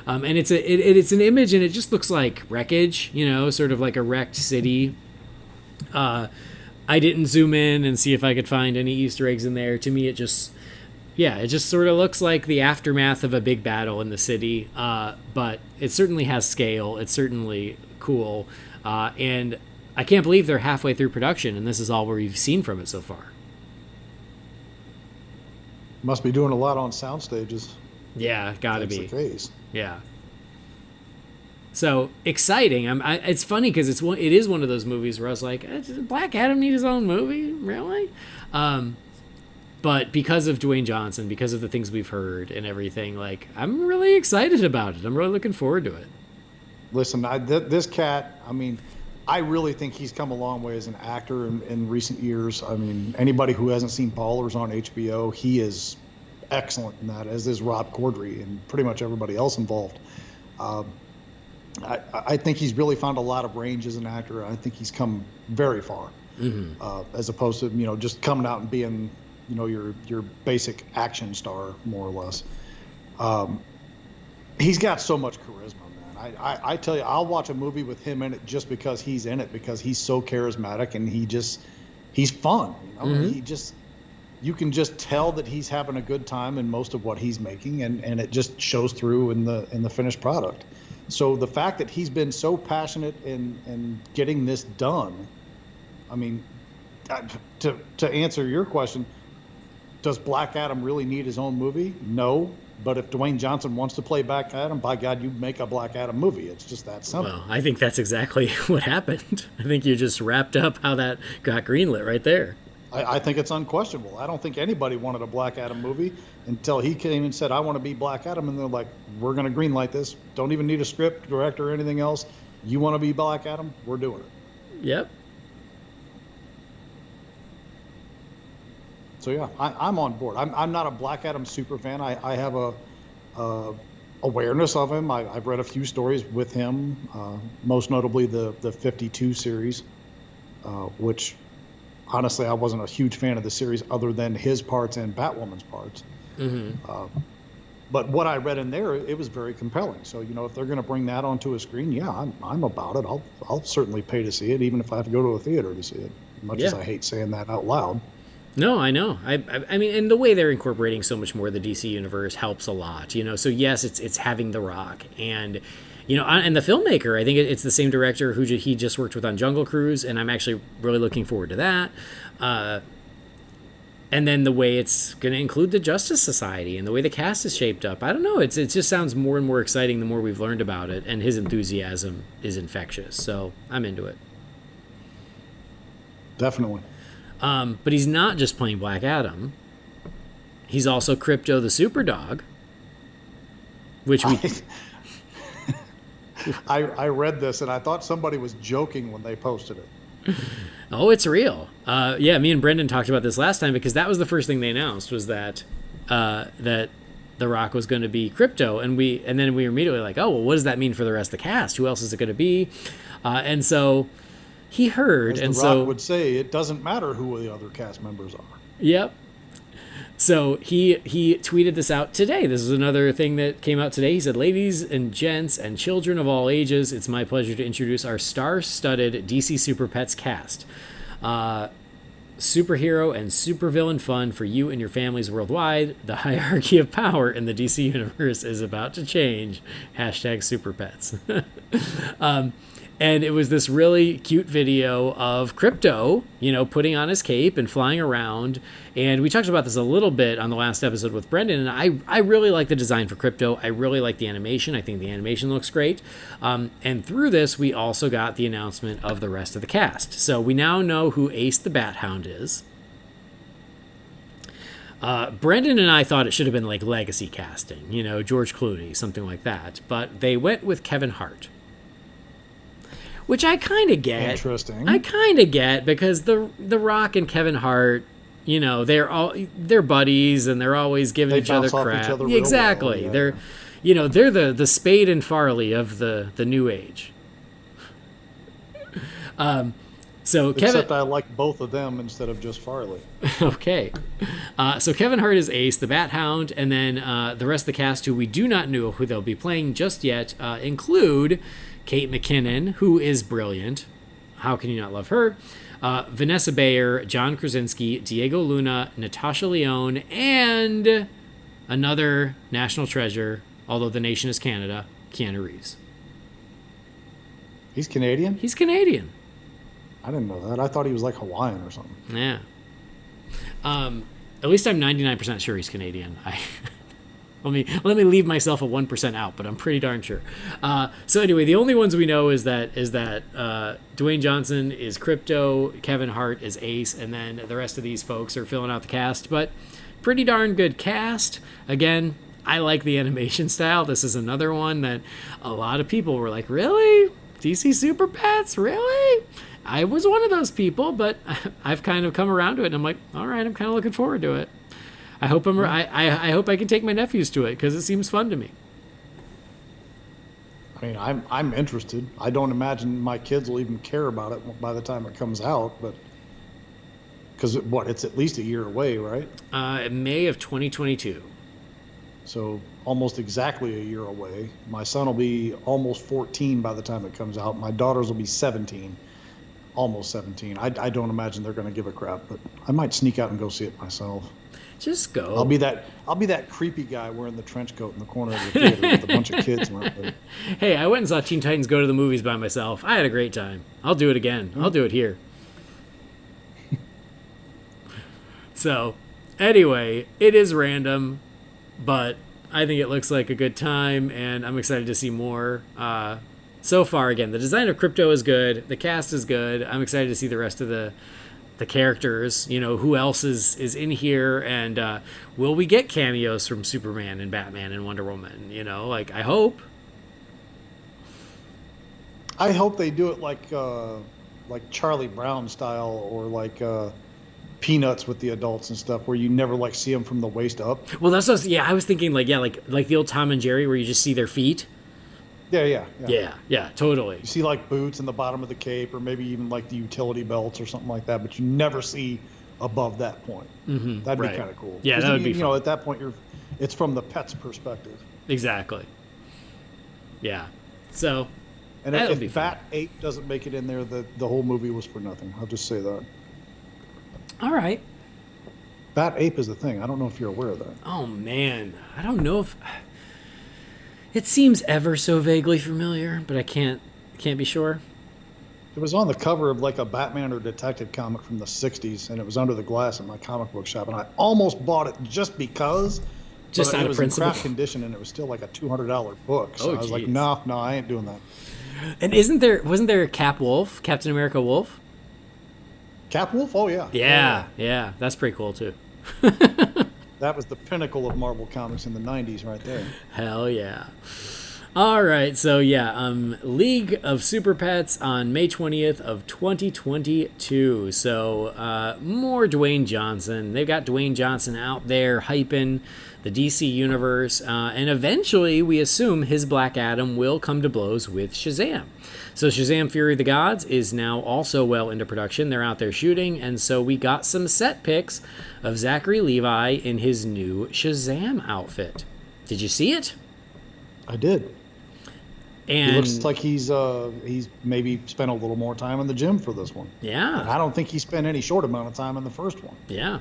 And it's an image, and it just looks like wreckage, sort of like a wrecked city. I didn't zoom in and see if I could find any Easter eggs in there. To me, it just sort of looks like the aftermath of a big battle in the city. But it certainly has scale. It's certainly cool. And I can't believe they're halfway through production, and this is all we've seen from it so far. Must be doing a lot on sound stages. Yeah, gotta be. That's the case. Yeah. So exciting! It's funny because it is one of those movies where I was like, does Black Adam need his own movie? Really? But because of Dwayne Johnson, because of the things we've heard and everything, like, I'm really excited about it. I'm really looking forward to it. Listen, this cat, I mean, I really think he's come a long way as an actor in recent years. I mean, anybody who hasn't seen Ballers on HBO, he is excellent in that, as is Rob Corddry and pretty much everybody else involved. I think he's really found a lot of range as an actor. I think he's come very far, as opposed to, just coming out and being, your basic action star, more or less. He's got so much charisma, man. I tell you, I'll watch a movie with him in it just because he's in it, because he's so charismatic and he's fun. You can just tell that he's having a good time in most of what he's making, and it just shows through in the finished product. So the fact that he's been so passionate in getting this done, I mean, to answer your question, does Black Adam really need his own movie? No. But if Dwayne Johnson wants to play Black Adam, by God, you make a Black Adam movie. It's just that simple. Well, I think that's exactly what happened. I think you just wrapped up how that got greenlit right there. I think it's unquestionable. I don't think anybody wanted a Black Adam movie until he came and said, I want to be Black Adam. And they're like, we're going to greenlight this. Don't even need a script, director, or anything else. You want to be Black Adam? We're doing it. Yep. So, yeah, I'm on board. I'm not a Black Adam super fan. I have a awareness of him. I've read a few stories with him, most notably the 52 series, which... Honestly, I wasn't a huge fan of the series other than his parts and Batwoman's parts. But what I read in there, it was very compelling. So, if they're going to bring that onto a screen, yeah, I'm about it. I'll certainly pay to see it, even if I have to go to a theater to see it, much as I hate saying that out loud. No, I know. I mean, and the way they're incorporating so much more of the DC universe helps a lot, So, yes, it's having The Rock and... and the filmmaker, I think it's the same director who he just worked with on Jungle Cruise, and I'm actually really looking forward to that. And then the way it's going to include the Justice Society and the way the cast is shaped up. I don't know. It just sounds more and more exciting the more we've learned about it, and his enthusiasm is infectious. So I'm into it. Definitely. But he's not just playing Black Adam. He's also Crypto the Superdog, which we... I read this, and I thought somebody was joking when they posted it. Oh, it's real. Yeah, me and Brendan talked about this last time because that was the first thing they announced was that that The Rock was going to be Crypto, and then we were immediately like, oh, well, what does that mean for the rest of the cast? Who else is it going to be? And so he heard, as and The Rock would say, it doesn't matter who the other cast members are. Yep. So he tweeted this out today. This is another thing that came out today. He said, ladies and gents and children of all ages, it's my pleasure to introduce our star-studded DC Super Pets cast. Superhero and supervillain fun for you and your families worldwide. The hierarchy of power in the DC universe is about to change. Hashtag Super Pets. And it was this really cute video of Crypto, putting on his cape and flying around. And we talked about this a little bit on the last episode with Brendan. And I really like the design for Crypto. I really like the animation. I think the animation looks great. And through this, we also got the announcement of the rest of the cast. So we now know who Ace the Bat Hound is. Brendan and I thought it should have been like legacy casting, George Clooney, something like that. But they went with Kevin Hart. Which I kind of get. Interesting. I kind of get because the Rock and Kevin Hart, they're buddies and they're always giving each other crap. Each other exactly. Well, yeah. they're the Spade and Farley of the new age. So Kevin, except I like both of them instead of just Farley. Okay. So Kevin Hart is Ace, the Bat Hound, and then the rest of the cast, who we do not know who they'll be playing just yet, include Kate McKinnon, who is brilliant. How can you not love her? Vanessa Bayer, John Krasinski, Diego Luna, Natasha Lyonne, and another national treasure, although the nation is Canada, Keanu Reeves. He's Canadian? He's Canadian. I didn't know that. I thought he was like Hawaiian or something. Yeah. At least I'm 99% sure he's Canadian. Let me leave myself a 1% out, but I'm pretty darn sure. So anyway, the only ones we know is that Dwayne Johnson is Crypto, Kevin Hart is Ace, and then the rest of these folks are filling out the cast. But pretty darn good cast. Again, I like the animation style. This is another one that a lot of people were like, really? DC Super Pets? Really? I was one of those people, but I've kind of come around to it, and I'm like, all right, I'm kind of looking forward to it. I hope I hope I can take my nephews to it because it seems fun to me. I mean, I'm interested. I don't imagine my kids will even care about it by the time it comes out, but because it's at least a year away, right? May of 2022. So almost exactly a year away. My son will be almost 14 by the time it comes out. My daughters will be 17. Almost 17. I don't imagine they're going to give a crap, but I might sneak out and go see it myself. Just go. I'll be that creepy guy wearing the trench coat in the corner of the theater with a bunch of kids. Hey, I went and saw Teen Titans Go to the Movies by myself. I had a great time. I'll do it again. I'll do it here. So, anyway, it is random, but I think it looks like a good time, and I'm excited to see more. So far, again, the design of Crypto is good. The cast is good. I'm excited to see the rest of the characters. Who else is in here, and will we get cameos from Superman and Batman and Wonder Woman? I hope. I hope they do it like Charlie Brown style, or like Peanuts with the adults and stuff, where you never see them from the waist up. Well, that's what I was thinking. Like the old Tom and Jerry, where you just see their feet. Yeah, totally. You see boots in the bottom of the cape, or maybe even the utility belts or something like that, but you never see above that point. Mm-hmm, That'd be kind of cool. Yeah, that would be fun. At that point, it's from the pet's perspective. Exactly. Yeah. So, and if Bat Ape doesn't make it in there, the whole movie was for nothing. I'll just say that. All right. Bat Ape is the thing. I don't know if you're aware of that. Oh, man. I don't know if... It seems ever so vaguely familiar, but I can't be sure. It was on the cover of a Batman or detective comic from the 60s, and it was under the glass in my comic book shop, and I almost bought it just because. Just out of principle. It was in craft condition, and it was still a $200 book. So I was like, no, I ain't doing that. And wasn't there Captain America Wolf? Cap Wolf? Oh, yeah. Yeah. That's pretty cool, too. That was the pinnacle of Marvel Comics in the 90s right there. Hell yeah. All right, so League of Super Pets on May 20th of 2022. So more Dwayne Johnson. They've got Dwayne Johnson out there hyping the DC universe, and eventually we assume his Black Adam will come to blows with Shazam. So Shazam Fury of the Gods is now also well into production. They're out there shooting, and so we got some set pics of Zachary Levi in his new Shazam outfit. Did you see it? I did. And he looks like he's maybe spent a little more time in the gym for this one. Yeah. And I don't think he spent any short amount of time in the first one. Yeah.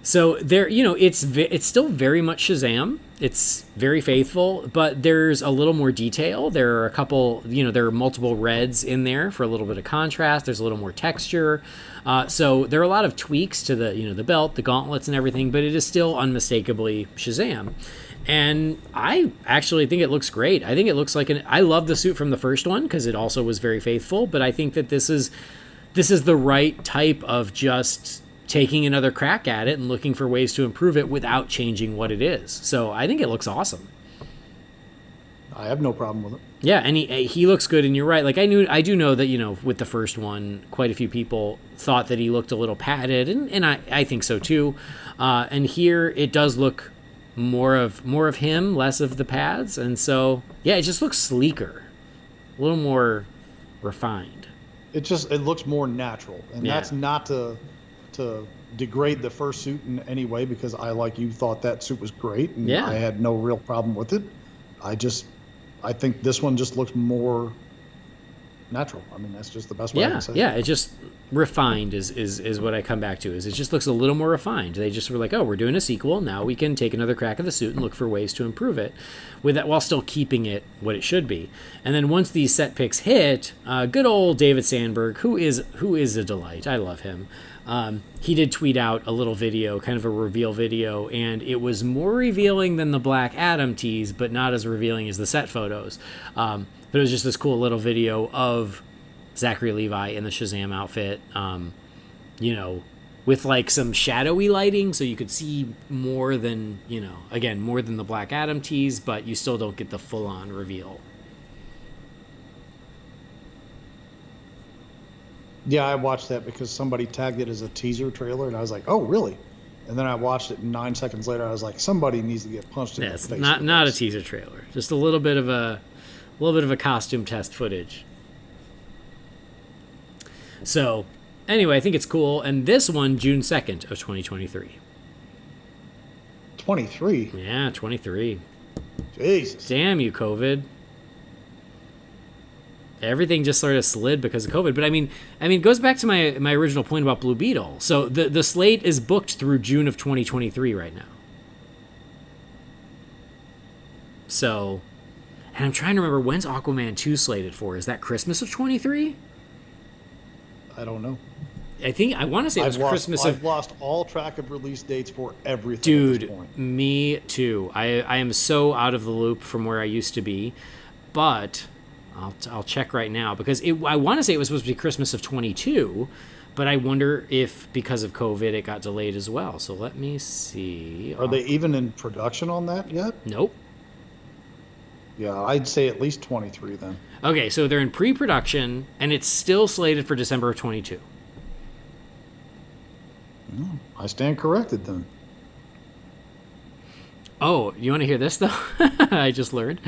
So there, it's still very much Shazam. It's very faithful, but there's a little more detail. There are a couple, there are multiple reds in there for a little bit of contrast. There's a little more texture. So there are a lot of tweaks to the belt, the gauntlets and everything, but it is still unmistakably Shazam. And I actually think it looks great. I think it looks I love the suit from the first one because it also was very faithful, but I think that this is the right type of just taking another crack at it and looking for ways to improve it without changing what it is. So I think it looks awesome. I have no problem with it. Yeah, and he looks good, and you're right. I do know that, with the first one, quite a few people thought that he looked a little padded, and I think so too. And here it does look more of him, less of the pads, and so yeah, it just looks sleeker, a little more refined. It looks more natural, and that's not to degrade the first suit in any way, because I, like you, thought that suit was great, and I had no real problem with it. I think this one just looks more natural. I mean, that's just the best way I can say it. Yeah, it just refined is what I come back to. Is it just looks a little more refined. They just were like, oh, we're doing a sequel. Now we can take another crack at the suit and look for ways to improve it with that, while still keeping it what it should be. And then once these set picks hit, good old David Sandberg, who is a delight. I love him. He did tweet out a little video, kind of a reveal video, and it was more revealing than the Black Adam tease, but not as revealing as the set photos. But it was just this cool little video of Zachary Levi in the Shazam outfit, with like some shadowy lighting, so you could see more than, more than the Black Adam tease, but you still don't get the full-on reveal. Yeah, I watched that because somebody tagged it as a teaser trailer, and I was like, oh, really? And then I watched it, and 9 seconds later, I was like, somebody needs to get punched in the face. Not a teaser trailer, just a little bit of a costume test footage. So, anyway, I think it's cool. And this one, June 2nd of 2023. 23? Yeah, 23. Jesus. Damn you, COVID. Everything just sort of slid because of COVID. But I mean, it goes back to my original point about Blue Beetle. So the slate is booked through June of 2023 right now. So, and I'm trying to remember, when's Aquaman 2 slated for? Is that Christmas of 23? I don't know. I want to say it was Christmas. I've lost all track of release dates for everything. Dude, at this point. Me too. I am so out of the loop from where I used to be, but I'll check right now, because I want to say it was supposed to be Christmas of 22, but I wonder if because of COVID it got delayed as well. So let me see. Are they even in production on that yet? Nope. Yeah, I'd say at least 23 then. Okay, so they're in pre-production, and it's still slated for December of 22. I stand corrected then. Oh, you want to hear this though? I just learned.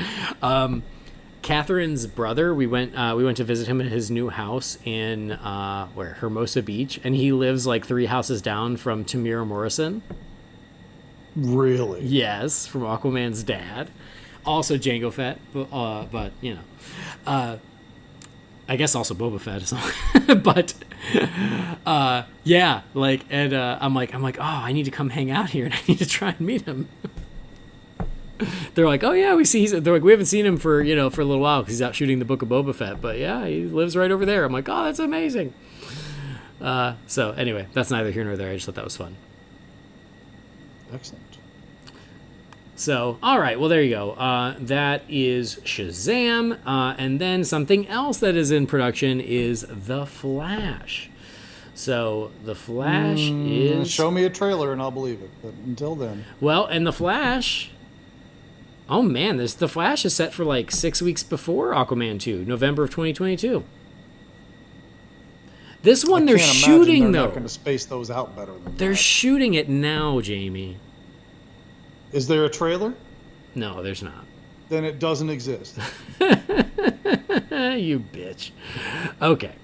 Catherine's brother, we went to visit him at his new house in Hermosa Beach, and he lives like 3 houses down from Tamira Morrison. Really? Yes, from Aquaman's dad. Also Jango Fett, but I guess also Boba Fett is on. But yeah, like, and I'm like, oh, I need to come hang out here, and I need to try and meet him. They're like, oh yeah, they're like, we haven't seen him for a little while because he's out shooting the Book of Boba Fett, but yeah, he lives right over there. I'm like, oh, that's amazing. So anyway, that's neither here nor there. I just thought that was fun. Excellent. So, all right, well, there you go. That is Shazam. And then something else that is in production is The Flash. So, The Flash is... Show me a trailer and I'll believe it, but until then... Well, and The Flash... Oh, man, The Flash is set for like 6 weeks before Aquaman 2, November of 2022. This one they're shooting, though. They're not going to space those out better than They're shooting it now, Jamie. Is there a trailer? No, there's not. Then it doesn't exist. You bitch. Okay.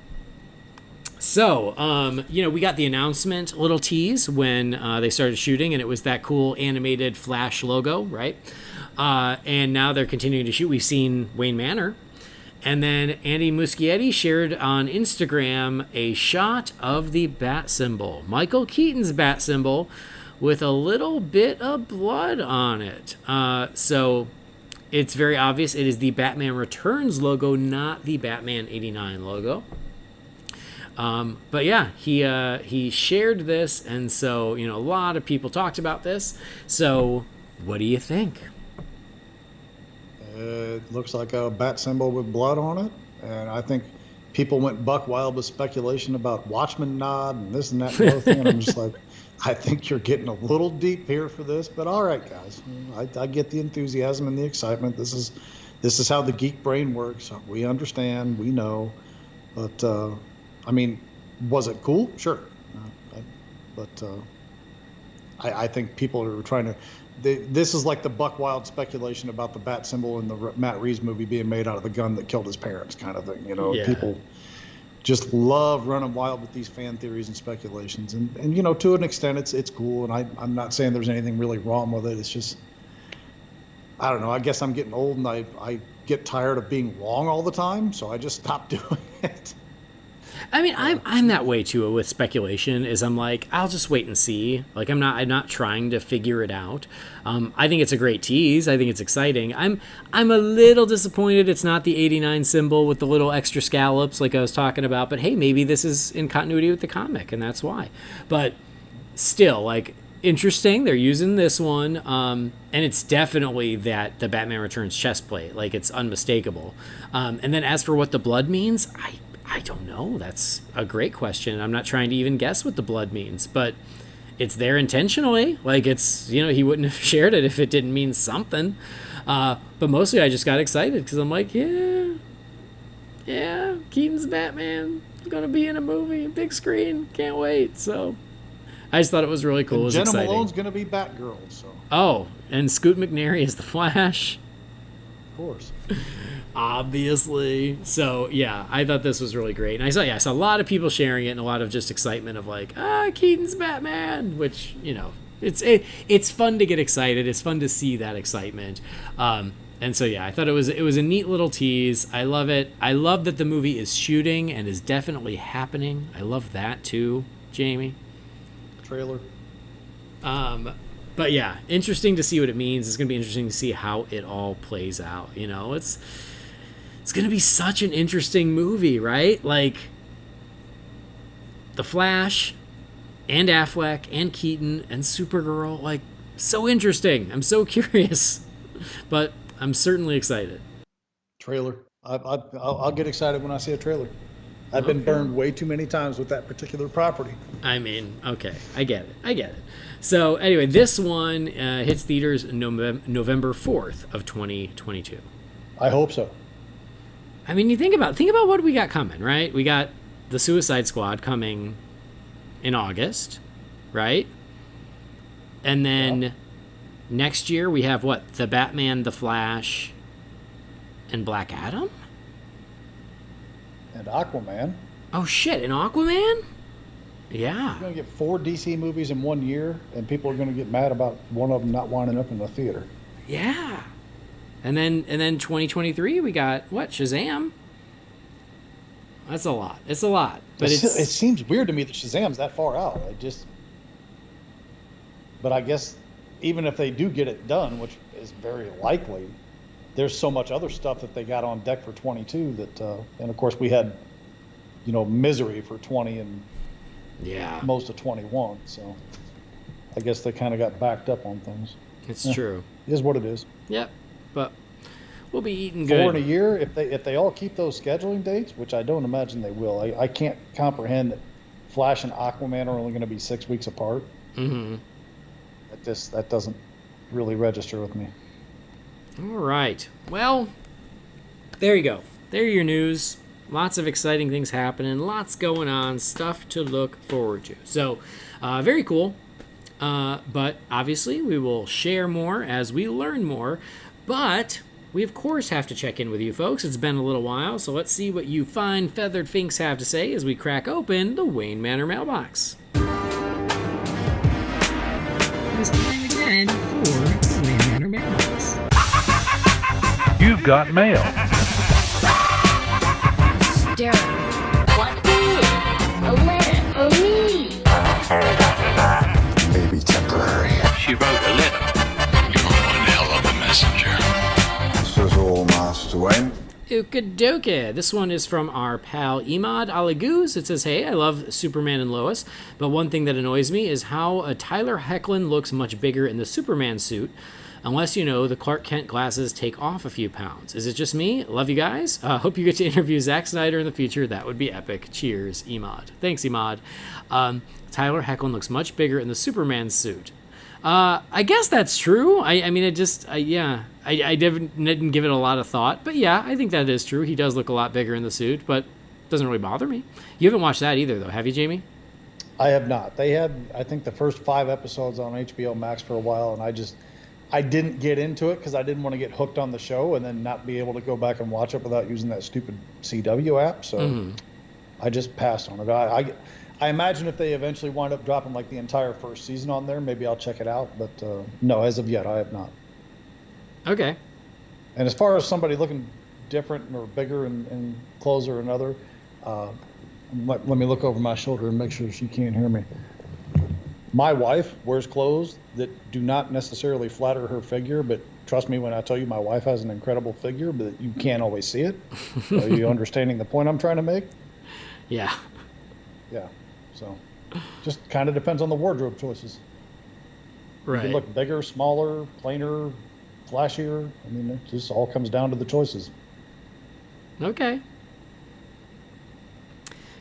So, we got the announcement, little tease, when they started shooting, and it was that cool animated Flash logo, right? And now they're continuing to shoot. We've seen Wayne Manor. And then Andy Muschietti shared on Instagram a shot of the bat symbol, Michael Keaton's bat symbol, with a little bit of blood on it. So it's very obvious it is the Batman Returns logo, not the Batman 89 logo. But yeah, he shared this, and so, a lot of people talked about this. So what do you think? It looks like a bat symbol with blood on it, and I think people went buck wild with speculation about Watchmen nod and this and that and the other thing, and I'm just like, I think you're getting a little deep here for this, but all right, guys. I get the enthusiasm and the excitement. This is how the geek brain works. We understand, we know, but was it cool? Sure, but I think people are trying to. This is like the buck wild speculation about the bat symbol in the Matt Reeves movie being made out of the gun that killed his parents, kind of thing. People just love running wild with these fan theories and speculations, and to an extent, it's cool. And I'm not saying there's anything really wrong with it. It's just, I don't know. I guess I'm getting old, and I get tired of being wrong all the time, so I just stopped doing it. I mean, I'm that way too with speculation. Is I'm like, I'll just wait and see. Like I'm not trying to figure it out. I think it's a great tease. I think it's exciting. I'm a little disappointed it's not the 89 symbol with the little extra scallops like I was talking about. But hey, maybe this is in continuity with the comic, and that's why. But still, like, interesting. They're using this one, and it's definitely that the Batman Returns chest plate. Like, it's unmistakable. And then as for what the blood means, I don't know. That's a great question. I'm not trying to even guess what the blood means, but it's there intentionally. Like, it's, he wouldn't have shared it if it didn't mean something. But mostly I just got excited because I'm like, yeah, Keaton's Batman is going to be in a movie, big screen. Can't wait. So I just thought it was really cool. It was Jenna exciting. Malone's going to be Batgirl. So. Oh, and Scoot McNairy is the Flash. Of course. Obviously. So yeah, I thought this was really great. And I saw a lot of people sharing it and a lot of just excitement of like, Keaton's Batman, which, it's fun to get excited. It's fun to see that excitement. And so yeah, I thought it was a neat little tease. I love it. I love that the movie is shooting and is definitely happening. I love that too, Jamie. Trailer. But yeah, interesting to see what it means. It's going to be interesting to see how it all plays out. It's going to be such an interesting movie, right? Like, The Flash and Affleck and Keaton and Supergirl, like, so interesting. I'm so curious, but I'm certainly excited. Trailer. I'll get excited when I see a trailer. I've been burned way too many times with that particular property. I mean, okay, I get it. So anyway, this one hits theaters November 4th of 2022. I hope so. I mean, you think about what we got coming, right? We got the Suicide Squad coming in August, right? And then next year we have what? The Batman, The Flash, and Black Adam? And Aquaman. Oh shit, and Aquaman? Yeah. You're going to get 4 DC movies in 1 year, and people are going to get mad about one of them not winding up in the theater. Yeah. And then 2023 we got what? Shazam. That's a lot. It's a lot. But it seems weird to me that Shazam's that far out. But I guess even if they do get it done, which is very likely, there's so much other stuff that they got on deck for 22 that, and of course we had, Misery for 20 and most of 21. So I guess they kind of got backed up on things. It's true. It is what it is. Yep. But we'll be eating good. 4 in a year, if they all keep those scheduling dates, which I don't imagine they will. I can't comprehend that Flash and Aquaman are only going to be 6 weeks apart. Mm-hmm. That doesn't really register with me. All right. Well, there you go. There are your news. Lots of exciting things happening. Lots going on. Stuff to look forward to. So, very cool. But obviously, we will share more as we learn more. But we, of course, have to check in with you folks. It's been a little while. So let's see what you fine feathered finks have to say as we crack open the Wayne Manor mailbox. It's time again for the Wayne Manor mailbox. You've got mail. What is a letter for me? Maybe temporary. She wrote a letter. You're one hell of a messenger. This is all Master Wayne. Okie This one is from our pal Imad Aliguz. It says, hey, I love Superman and Lois, but one thing that annoys me is how Tyler Hoechlin looks much bigger in the Superman suit. Unless the Clark Kent glasses take off a few pounds. Is it just me? Love you guys. Hope you get to interview Zack Snyder in the future. That would be epic. Cheers, Imad. Thanks, Imad. Tyler Hoechlin looks much bigger in the Superman suit. I guess that's true. I didn't give it a lot of thought. But yeah, I think that is true. He does look a lot bigger in the suit, but it doesn't really bother me. You haven't watched that either, though, have you, Jamie? I have not. They had, I think, the first 5 episodes on HBO Max for a while, and I didn't get into it because I didn't want to get hooked on the show and then not be able to go back and watch it without using that stupid CW app. So I just passed on it. I imagine if they eventually wind up dropping like the entire first season on there, maybe I'll check it out. But no, as of yet, I have not. Okay. And as far as somebody looking different or bigger in clothes or another, let me look over my shoulder and make sure she can't hear me. My wife wears clothes that do not necessarily flatter her figure, but trust me when I tell you my wife has an incredible figure, but you can't always see it. Are you understanding the point I'm trying to make? Yeah. Yeah. So just kind of depends on the wardrobe choices. Right. You can look bigger, smaller, plainer, flashier. I mean, it just all comes down to the choices. Okay.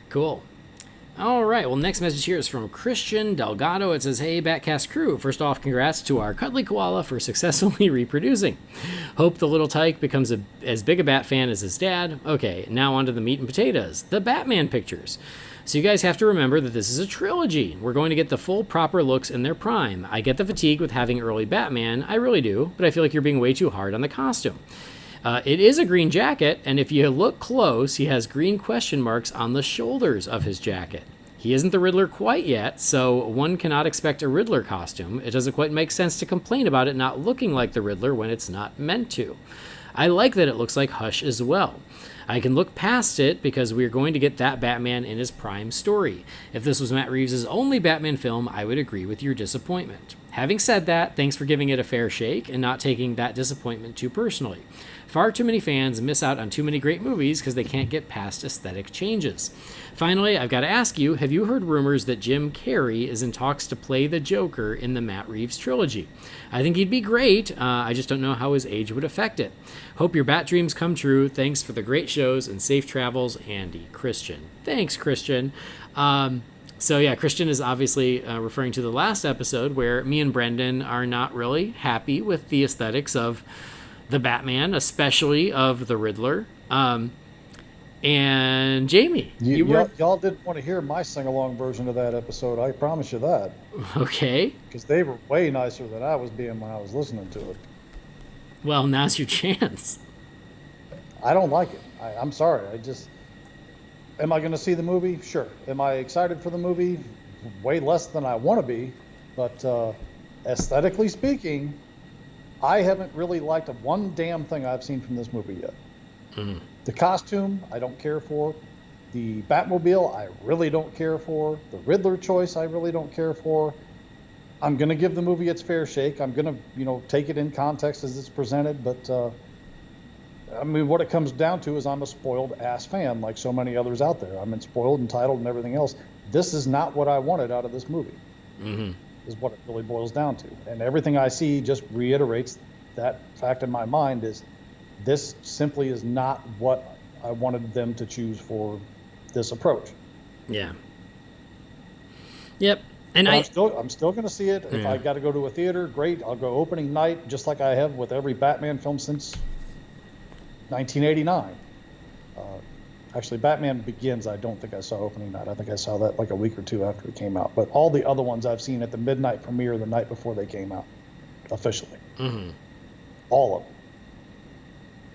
Cool. All right. Well, next message here is from Christian Delgado. It says, "Hey, BatCast crew. First off, congrats to our cuddly koala for successfully reproducing. Hope the little tyke becomes as big a Bat fan as his dad. Okay, now on to the meat and potatoes, the Batman pictures. So you guys have to remember that this is a trilogy. We're going to get the full proper looks in their prime. I get the fatigue with having early Batman. I really do, but I feel like you're being way too hard on the costume. It is a green jacket, and if you look close, he has green question marks on the shoulders of his jacket. He isn't the Riddler quite yet, so one cannot expect a Riddler costume. It doesn't quite make sense to complain about it not looking like the Riddler when it's not meant to. I like that it looks like Hush as well. I can look past it because we are going to get that Batman in his prime story. If this was Matt Reeves' only Batman film, I would agree with your disappointment. Having said that, thanks for giving it a fair shake and not taking that disappointment too personally. Far too many fans miss out on too many great movies because they can't get past aesthetic changes. Finally, I've got to ask you, have you heard rumors that Jim Carrey is in talks to play the Joker in the Matt Reeves trilogy? I think he'd be great. I just don't know how his age would affect it. Hope your bat dreams come true. Thanks for the great shows and safe travels, Andy." Christian. Thanks, Christian. So yeah, Christian is obviously referring to the last episode where me and Brendan are not really happy with the aesthetics of the Batman, especially of the Riddler. And Jamie, y'all didn't want to hear my sing-along version of that episode. I promise you that. Okay. Because they were way nicer than I was being when I was listening to it. Well, now's your chance. I don't like it. I'm sorry. Am I going to see the movie? Sure. Am I excited for the movie? Way less than I want to be. But aesthetically speaking, I haven't really liked one damn thing I've seen from this movie yet. Mm. The costume, I don't care for. The Batmobile, I really don't care for. The Riddler choice, I really don't care for. I'm going to give the movie its fair shake. I'm going to, take it in context as it's presented. But, I mean, what it comes down to is I'm a spoiled ass fan, like so many others out there. I'm spoiled, entitled, and everything else. This is not what I wanted out of this movie, is what it really boils down to. And everything I see just reiterates that fact in my mind is this simply is not what I wanted them to choose for this approach. Yeah. Yep. And I'm still going to see it. If I got to go to a theater, great. I'll go opening night, just like I have with every Batman film since 1989. Actually, Batman Begins, I don't think I saw opening night. I think I saw that like a week or two after it came out. But all the other ones I've seen at the midnight premiere the night before they came out, officially. Mm-hmm. All of them.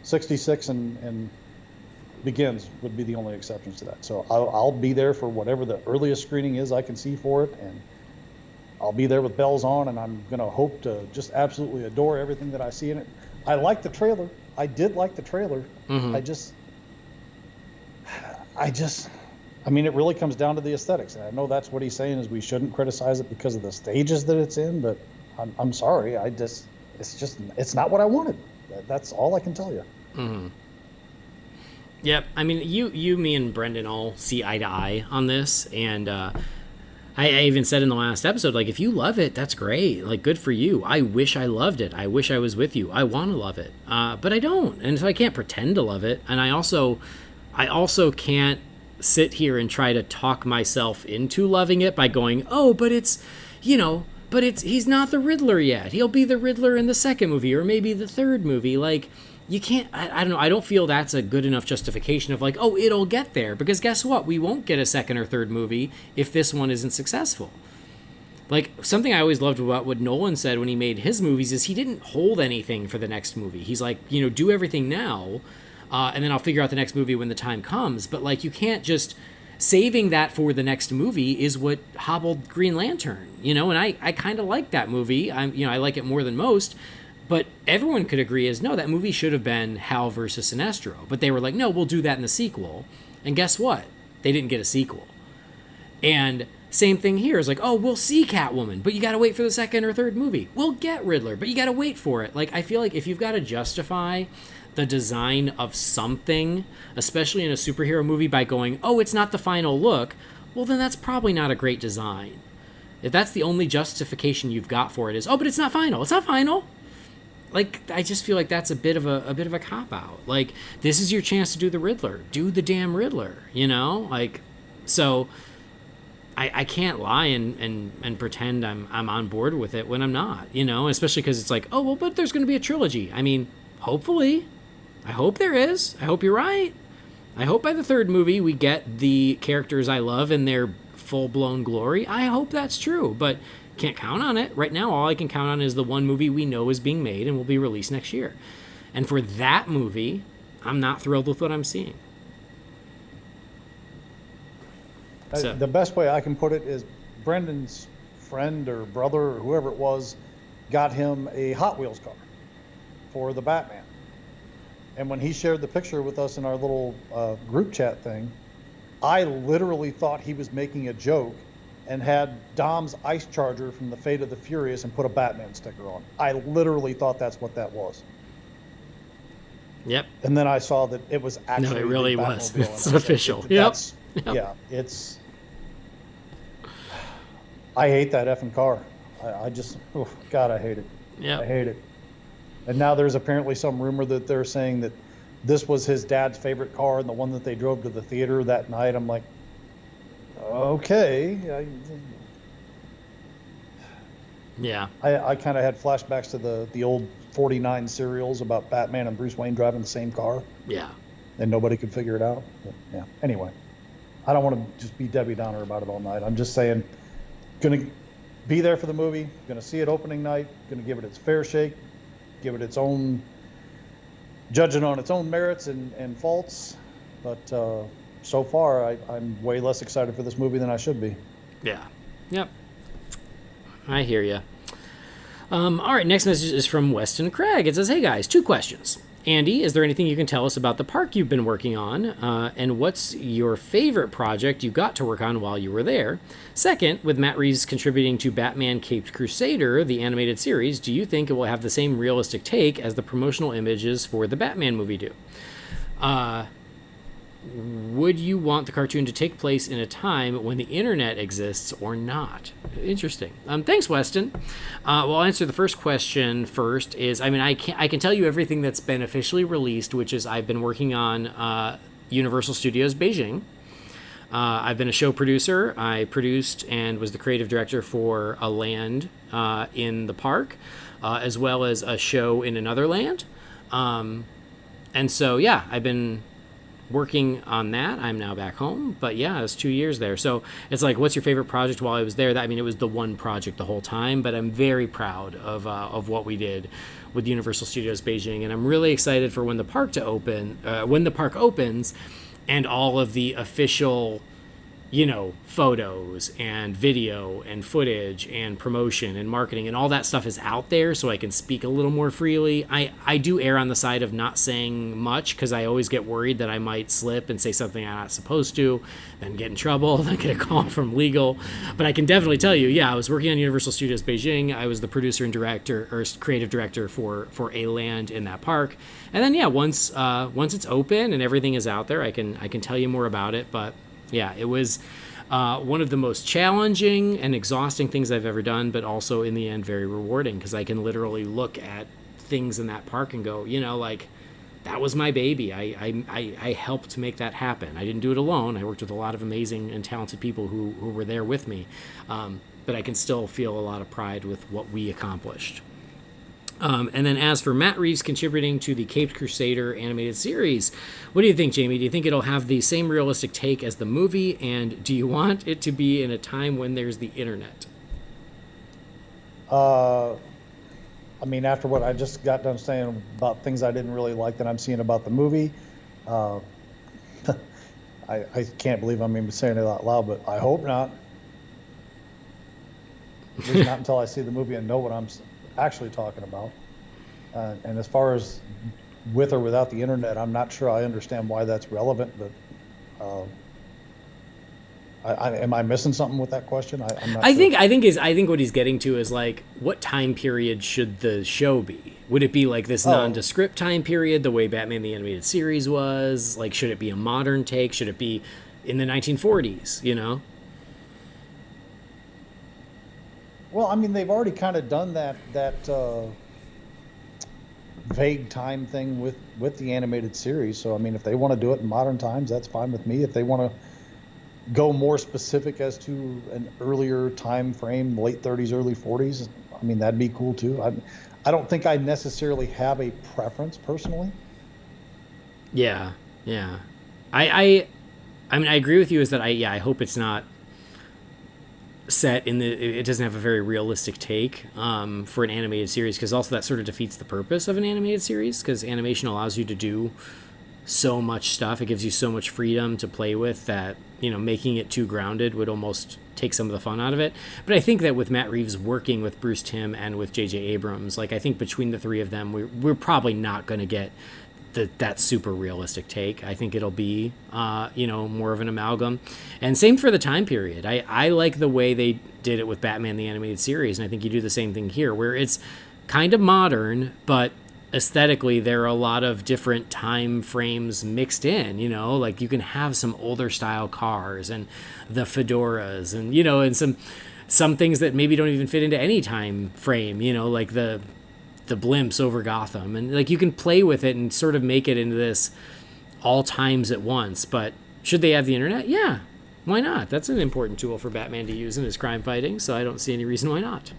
66 and Begins would be the only exceptions to that. So I'll be there for whatever the earliest screening is I can see for it, and I'll be there with bells on, and I'm going to hope to just absolutely adore everything that I see in it. I like the trailer. I did like the trailer. Mm-hmm. I mean, it really comes down to the aesthetics. And I know that's what he's saying is we shouldn't criticize it because of the stages that it's in, but I'm sorry. It's not what I wanted. That's all I can tell you. Mm-hmm. Yep. I mean, you, me, and Brendan all see eye to eye on this. And I even said in the last episode, like, if you love it, that's great. Like, good for you. I wish I loved it. I wish I was with you. I want to love it. But I don't. And so I can't pretend to love it. And I also can't sit here and try to talk myself into loving it by going, oh, but it's, he's not the Riddler yet. He'll be the Riddler in the second movie or maybe the third movie. Like, you can't, I don't know, I don't feel that's a good enough justification of like, oh, it'll get there. Because guess what? We won't get a second or third movie if this one isn't successful. Like, something I always loved about what Nolan said when he made his movies is he didn't hold anything for the next movie. He's like, you know, do everything now, and then I'll figure out the next movie when the time comes. But, like, you can't just... Saving that for the next movie is what hobbled Green Lantern, you know? And I kind of like that movie. I like it more than most. But everyone could agree is, no, that movie should have been Hal versus Sinestro. But they were like, no, we'll do that in the sequel. And guess what? They didn't get a sequel. And... Same thing here. It's like, oh, we'll see Catwoman, but you got to wait for the second or third movie. We'll get Riddler, but you got to wait for it. Like, I feel like if you've got to justify the design of something, especially in a superhero movie, by going, oh, it's not the final look, well, then that's probably not a great design. If that's the only justification you've got for it is, oh, but it's not final. It's not final. Like, I just feel like that's a bit of a cop-out. Like, this is your chance to do the Riddler. Do the damn Riddler, you know? Like, so... I can't lie and pretend I'm on board with it when I'm not, you know, especially because it's like, oh, well, but there's going to be a trilogy. I mean, hopefully. I hope there is. I hope you're right. I hope by the third movie we get the characters I love in their full-blown glory. I hope that's true, but can't count on it. Right now, all I can count on is the one movie we know is being made and will be released next year. And for that movie, I'm not thrilled with what I'm seeing. So. The best way I can put it is Brendan's friend or brother or whoever it was got him a Hot Wheels car for the Batman. And when he shared the picture with us in our little group chat thing, I literally thought he was making a joke and had Dom's ice charger from the Fate of the Furious and put a Batman sticker on. I literally thought that's what that was. Yep. And then I saw that it was actually... No, it really was. It's official. Yep. Yeah, it's... I hate that effing car. I just, oh, God, I hate it. Yeah. I hate it. And now there's apparently some rumor that they're saying that this was his dad's favorite car and the one that they drove to the theater that night. I'm like, okay. Yeah. I kind of had flashbacks to the old 49 serials about Batman and Bruce Wayne driving the same car. Yeah. And nobody could figure it out. But, yeah. Anyway, I don't want to just be Debbie Downer about it all night. I'm just saying, going to be there for the movie, going to see it opening night, going to give it its fair shake, give it its own, judging on its own merits and faults. But so far, I'm way less excited for this movie than I should be. Yeah. Yep. I hear you. All right, next message is from Weston Craig. It says, hey guys, 2 questions. Andy, is there anything you can tell us about the park you've been working on? And what's your favorite project you got to work on while you were there? Second, with Matt Reeves contributing to Batman Caped Crusader, the animated series, do you think it will have the same realistic take as the promotional images for the Batman movie do? Would you want the cartoon to take place in a time when the internet exists or not? Interesting. Thanks, Weston. Well, I'll answer the first question first. I can tell you everything that's been officially released, which is I've been working on Universal Studios Beijing. I've been a show producer. I produced and was the creative director for a land in the park, as well as a show in another land. And so, yeah, I've been working on that. I'm now back home, but yeah, it's 2 years there. So it's like, what's your favorite project while I was there? It was the one project the whole time, but I'm very proud of what we did with Universal Studios Beijing, and I'm really excited for when the park opens, and all of the official, photos and video and footage and promotion and marketing and all that stuff is out there, so I can speak a little more freely. I do err on the side of not saying much because I always get worried that I might slip and say something I'm not supposed to, then get in trouble, then get a call from legal. But I can definitely tell you, I was working on Universal Studios Beijing. I was the producer and director or creative director for a land in that park. And then once it's open and everything is out there, I can tell you more about it. But yeah, it was one of the most challenging and exhausting things I've ever done, but also in the end very rewarding because I can literally look at things in that park and go, that was my baby. I helped make that happen. I didn't do it alone. I worked with a lot of amazing and talented people who were there with me, but I can still feel a lot of pride with what we accomplished. And then as for Matt Reeves contributing to the Caped Crusader animated series, what do you think, Jamie? Do you think it'll have the same realistic take as the movie? And do you want it to be in a time when there's the internet? I mean, after what I just got done saying about things I didn't really like that I'm seeing about the movie, I can't believe I'm even saying it out loud, but I hope not. At least not until I see the movie and know what I'm actually talking about. And as far as with or without the internet, I'm not sure I understand why that's relevant, but am I missing something with that question? I'm not sure. I think what he's getting to is like, what time period should the show be? Would it be like this nondescript time period, the way Batman the Animated Series was? Like, should it be a modern take? Should it be in the 1940s? You know? Well, I mean, they've already kind of done that vague time thing with the animated series. So, I mean, if they want to do it in modern times, that's fine with me. If they want to go more specific as to an earlier time frame, late 30s, early 40s, I mean, that'd be cool too. I don't think I necessarily have a preference personally. Yeah. I mean, I agree with you is that I hope it's not set in it doesn't have a very realistic take for an animated series, because also that sort of defeats the purpose of an animated series, because animation allows you to do so much stuff. It gives you so much freedom to play with that, you know, making it too grounded would almost take some of the fun out of it. But I think that with Matt Reeves working with Bruce Timm and with J.J. Abrams, like, I think between the three of them, we're probably not going to get that super realistic take. I think it'll be, more of an amalgam. And same for the time period. I like the way they did it with Batman the Animated Series, and I think you do the same thing here, where it's kind of modern, but aesthetically there are a lot of different time frames mixed in, you know, like you can have some older style cars and the fedoras and, you know, and some things that maybe don't even fit into any time frame, you know, like the blimps over Gotham, and like you can play with it and sort of make it into this all times at once. But should they have the internet? Yeah, why not? That's an important tool for Batman to use in his crime fighting, so I don't see any reason why not.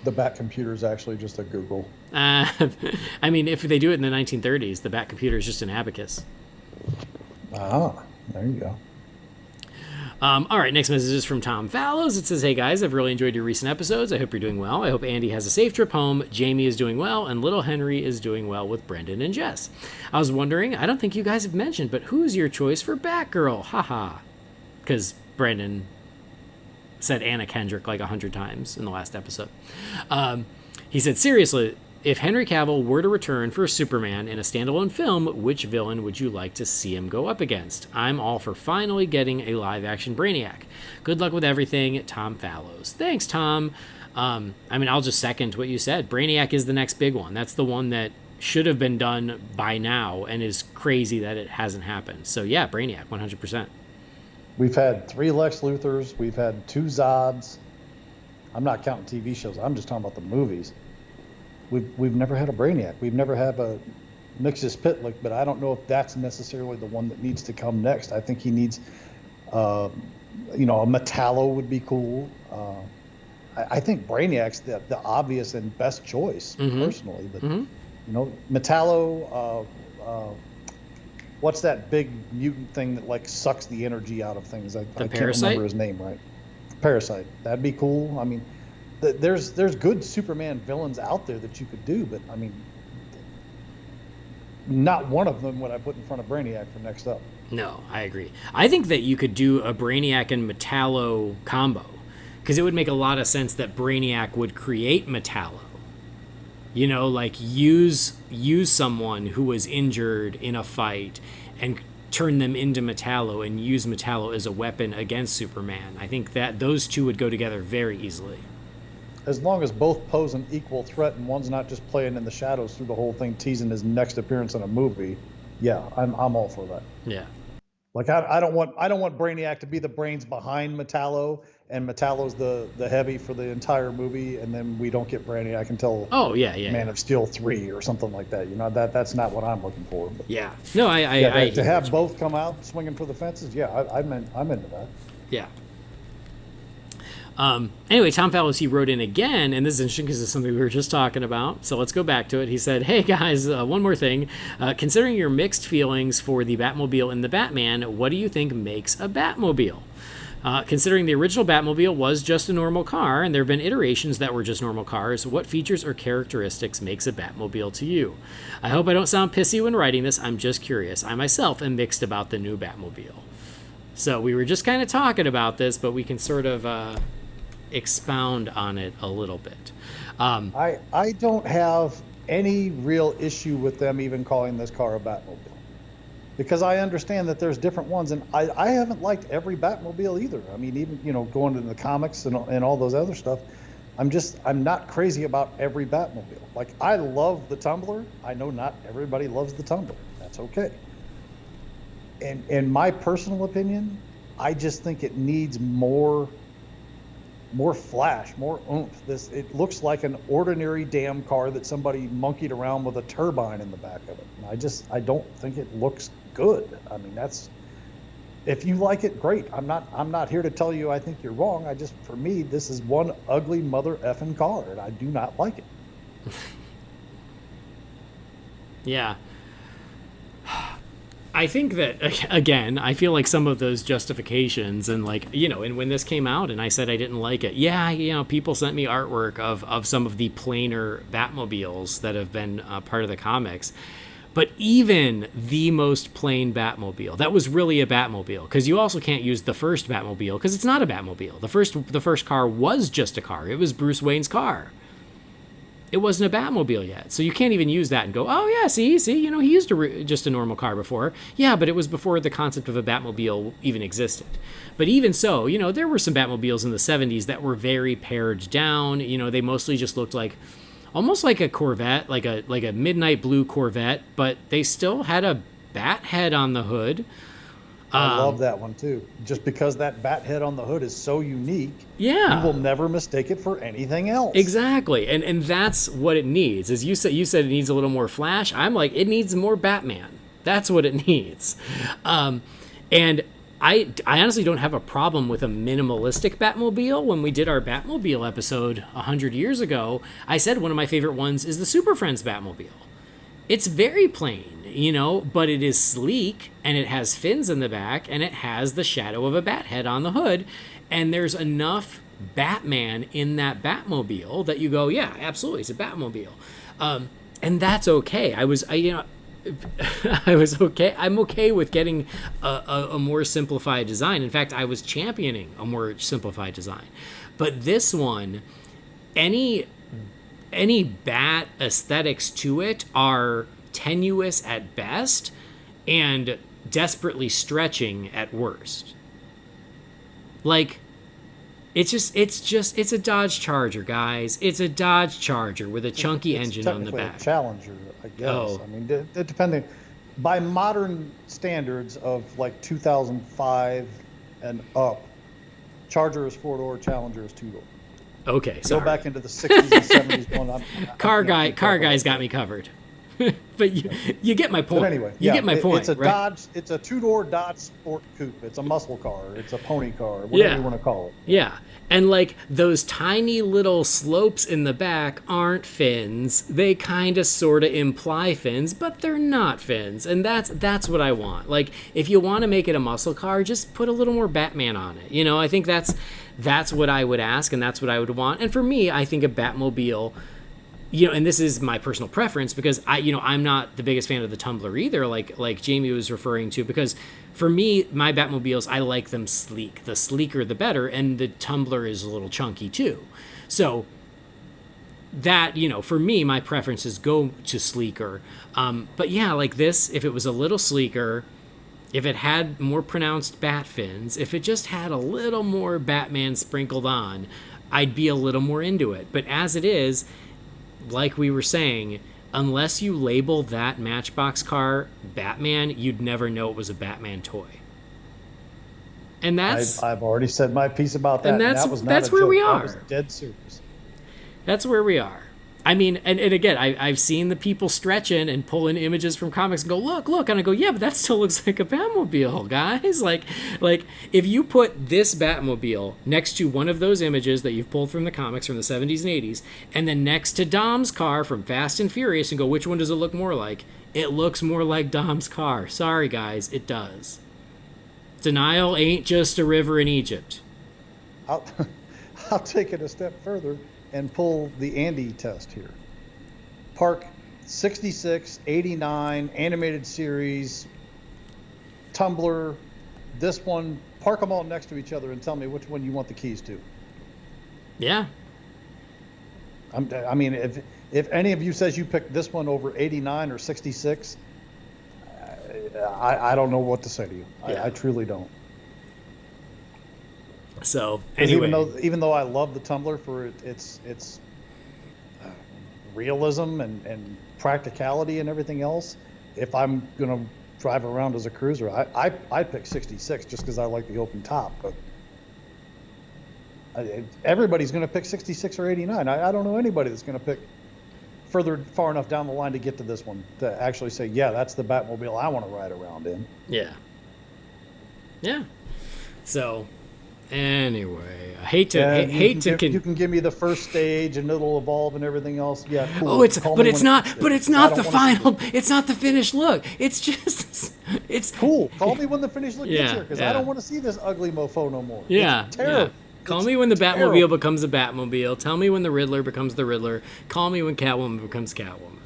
The Bat computer is actually just a Google. I mean, if they do it in the 1930s, the Bat computer is just an abacus. Ah, there you go. All right, next message is from Tom Fallows. It says, "Hey guys, I've really enjoyed your recent episodes. I hope you're doing well. I hope Andy has a safe trip home. Jamie is doing well, and little Henry is doing well with Brendan and Jess. I was wondering, I don't think you guys have mentioned, but who's your choice for Batgirl? Haha." Because Brendan said Anna Kendrick like 100 times in the last episode. He said, "Seriously, if Henry Cavill were to return for Superman in a standalone film, which villain would you like to see him go up against? I'm all for finally getting a live-action Brainiac. Good luck with everything, Tom Fallows." Thanks, Tom. I mean, I'll just second what you said. Brainiac is the next big one. That's the one that should have been done by now and is crazy that it hasn't happened. So yeah, Brainiac, 100%. We've had 3 Lex Luthors. We've had 2 Zods. I'm not counting TV shows. I'm just talking about the movies. We've never had a Brainiac. We've never had a Mixus Pitlick, but I don't know if that's necessarily the one that needs to come next. I think he needs, a Metallo would be cool. I think Brainiac's the obvious and best choice, personally. But, Metallo, what's that big mutant thing that, like, sucks the energy out of things? I can't remember his name right. Parasite. That'd be cool. I mean, there's good Superman villains out there that you could do, but I mean, not one of them would I put in front of Brainiac for next up. No, I agree. I think that you could do a Brainiac and Metallo combo, because it would make a lot of sense that Brainiac would create Metallo. You know, like use someone who was injured in a fight and turn them into Metallo and use Metallo as a weapon against Superman. I think that those two would go together very easily. As long as both pose an equal threat and one's not just playing in the shadows through the whole thing, teasing his next appearance in a movie, yeah, I'm all for that. Yeah. Like I don't want Brainiac to be the brains behind Metallo, and Metallo's the heavy for the entire movie, and then we don't get Brainiac until Man of Steel 3 or something like that. You know, that's not what I'm looking for. But yeah. No, I to have both come out swinging for the fences. Yeah, I'm into that. Yeah. Anyway, Tom Fallows, he wrote in again, and this is interesting because it's something we were just talking about. So let's go back to it. He said, hey guys, one more thing. Considering your mixed feelings for the Batmobile and the Batman, what do you think makes a Batmobile? Considering the original Batmobile was just a normal car, and there have been iterations that were just normal cars, what features or characteristics makes a Batmobile to you? I hope I don't sound pissy when writing this. I'm just curious. I myself am mixed about the new Batmobile. So we were just kind of talking about this, but we can sort of expound on it a little bit. I don't have any real issue with them even calling this car a Batmobile, because I understand that there's different ones, and I haven't liked every Batmobile either. I mean, even going into the comics and all those other stuff, I'm not crazy about every Batmobile. Like, I love the Tumbler. I know not everybody loves the Tumbler. That's okay. And in my personal opinion, I just think it needs more flash, more oomph. It looks like an ordinary damn car that somebody monkeyed around with a turbine in the back of it. And I don't think it looks good. I mean, if you like it, great. I'm not here to tell you I think you're wrong. For me, this is one ugly mother effing car, and I do not like it. Yeah. I think that, again, I feel like some of those justifications and and when this came out and I said I didn't like it, people sent me artwork of some of the plainer Batmobiles that have been part of the comics. But even the most plain Batmobile, that was really a Batmobile, because you also can't use the first Batmobile because it's not a Batmobile. The first car was just a car. It was Bruce Wayne's car. It wasn't a Batmobile yet. So you can't even use that and go, oh, yeah, see, he used just a normal car before. Yeah, but it was before the concept of a Batmobile even existed. But even so, there were some Batmobiles in the 70s that were very pared down. They mostly just looked almost like a Corvette, like a midnight blue Corvette, but they still had a bat head on the hood. I love that one too. Just because that bat head on the hood is so unique, yeah, you will never mistake it for anything else. Exactly, and that's what it needs. As you said it needs a little more flash. I'm like, it needs more Batman. That's what it needs. And I honestly don't have a problem with a minimalistic Batmobile. When we did our Batmobile episode 100 years ago, I said one of my favorite ones is the Super Friends Batmobile. It's very plain, but it is sleek, and it has fins in the back, and it has the shadow of a bat head on the hood, and there's enough Batman in that Batmobile that you go, yeah, absolutely, it's a Batmobile. And that's okay. I was okay. I'm okay with getting a more simplified design. In fact, I was championing a more simplified design. But this one, any bat aesthetics to it are tenuous at best and desperately stretching at worst. Like, it's a Dodge Charger, guys. It's a Dodge Charger with a chunky engine on the back. A Challenger, I guess. Oh. I mean, depending by modern standards of like 2005 and up, Charger is 4-door, Challenger is 2-door. Okay, sorry. Go back into the 60s and 70s one. Car guy's got me covered. But you get my point. But anyway, you get my point. It's a right? Dodge. It's a 2-door Dodge Sport Coupe. It's a muscle car. It's a pony car. Whatever you want to call it. Yeah, and like those tiny little slopes in the back aren't fins. They kind of sort of imply fins, but they're not fins, and that's what I want. Like, if you want to make it a muscle car, just put a little more Batman on it. I think that's what I would ask, and that's what I would want. And for me, I think a Batmobile. And this is my personal preference because I'm not the biggest fan of the Tumbler either, like Jamie was referring to, because for me, my Batmobiles, I like them sleek. The sleeker, the better, and the Tumbler is a little chunky too. So that, for me, my preferences go to sleeker. But yeah, like this, if it was a little sleeker, if it had more pronounced bat fins, if it just had a little more Batman sprinkled on, I'd be a little more into it. But as it is, like we were saying, unless you label that Matchbox car Batman, you'd never know it was a Batman toy. And that's... I've already said my piece about that. And that was not that's a where joke. we are. That was dead serious. That's where we are. I mean, and again, I've seen the people stretching and pulling images from comics and go, look, and I go, yeah, but that still looks like a Batmobile, guys. Like if you put this Batmobile next to one of those images that you've pulled from the comics from the 70s and 80s, and then next to Dom's car from Fast and Furious and go, which one does it look more like? It looks more like Dom's car. Sorry, guys, it does. Denial ain't just a river in Egypt. I'll take it a step further and pull the Andy test here. Park 66, 89, animated series, Tumblr, this one, park them all next to each other and tell me which one you want the keys to. Yeah. I mean, if any of you says you picked this one over 89 or 66, I don't know what to say to you. Yeah. I truly don't. So anyway, even though I love the Tumblr for its realism and practicality and everything else, if I'm gonna drive around as a cruiser, I pick 66 just because I like the open top. But everybody's gonna pick 66 or 89. I don't know anybody that's gonna pick far enough down the line to get to this one to actually say, yeah, that's the Batmobile I want to ride around in. Yeah. So. Anyway, I hate to you can give me the first stage and it'll evolve and everything else. Yeah, cool. Oh, it's not the final. It's not the finished look. It's just it's cool. Call me when the finished look gets here because I don't want to see this ugly mofo no more. It's terrible. Yeah. Call me when the Batmobile becomes a Batmobile. Tell me when the Riddler becomes the Riddler. Call me when Catwoman becomes Catwoman.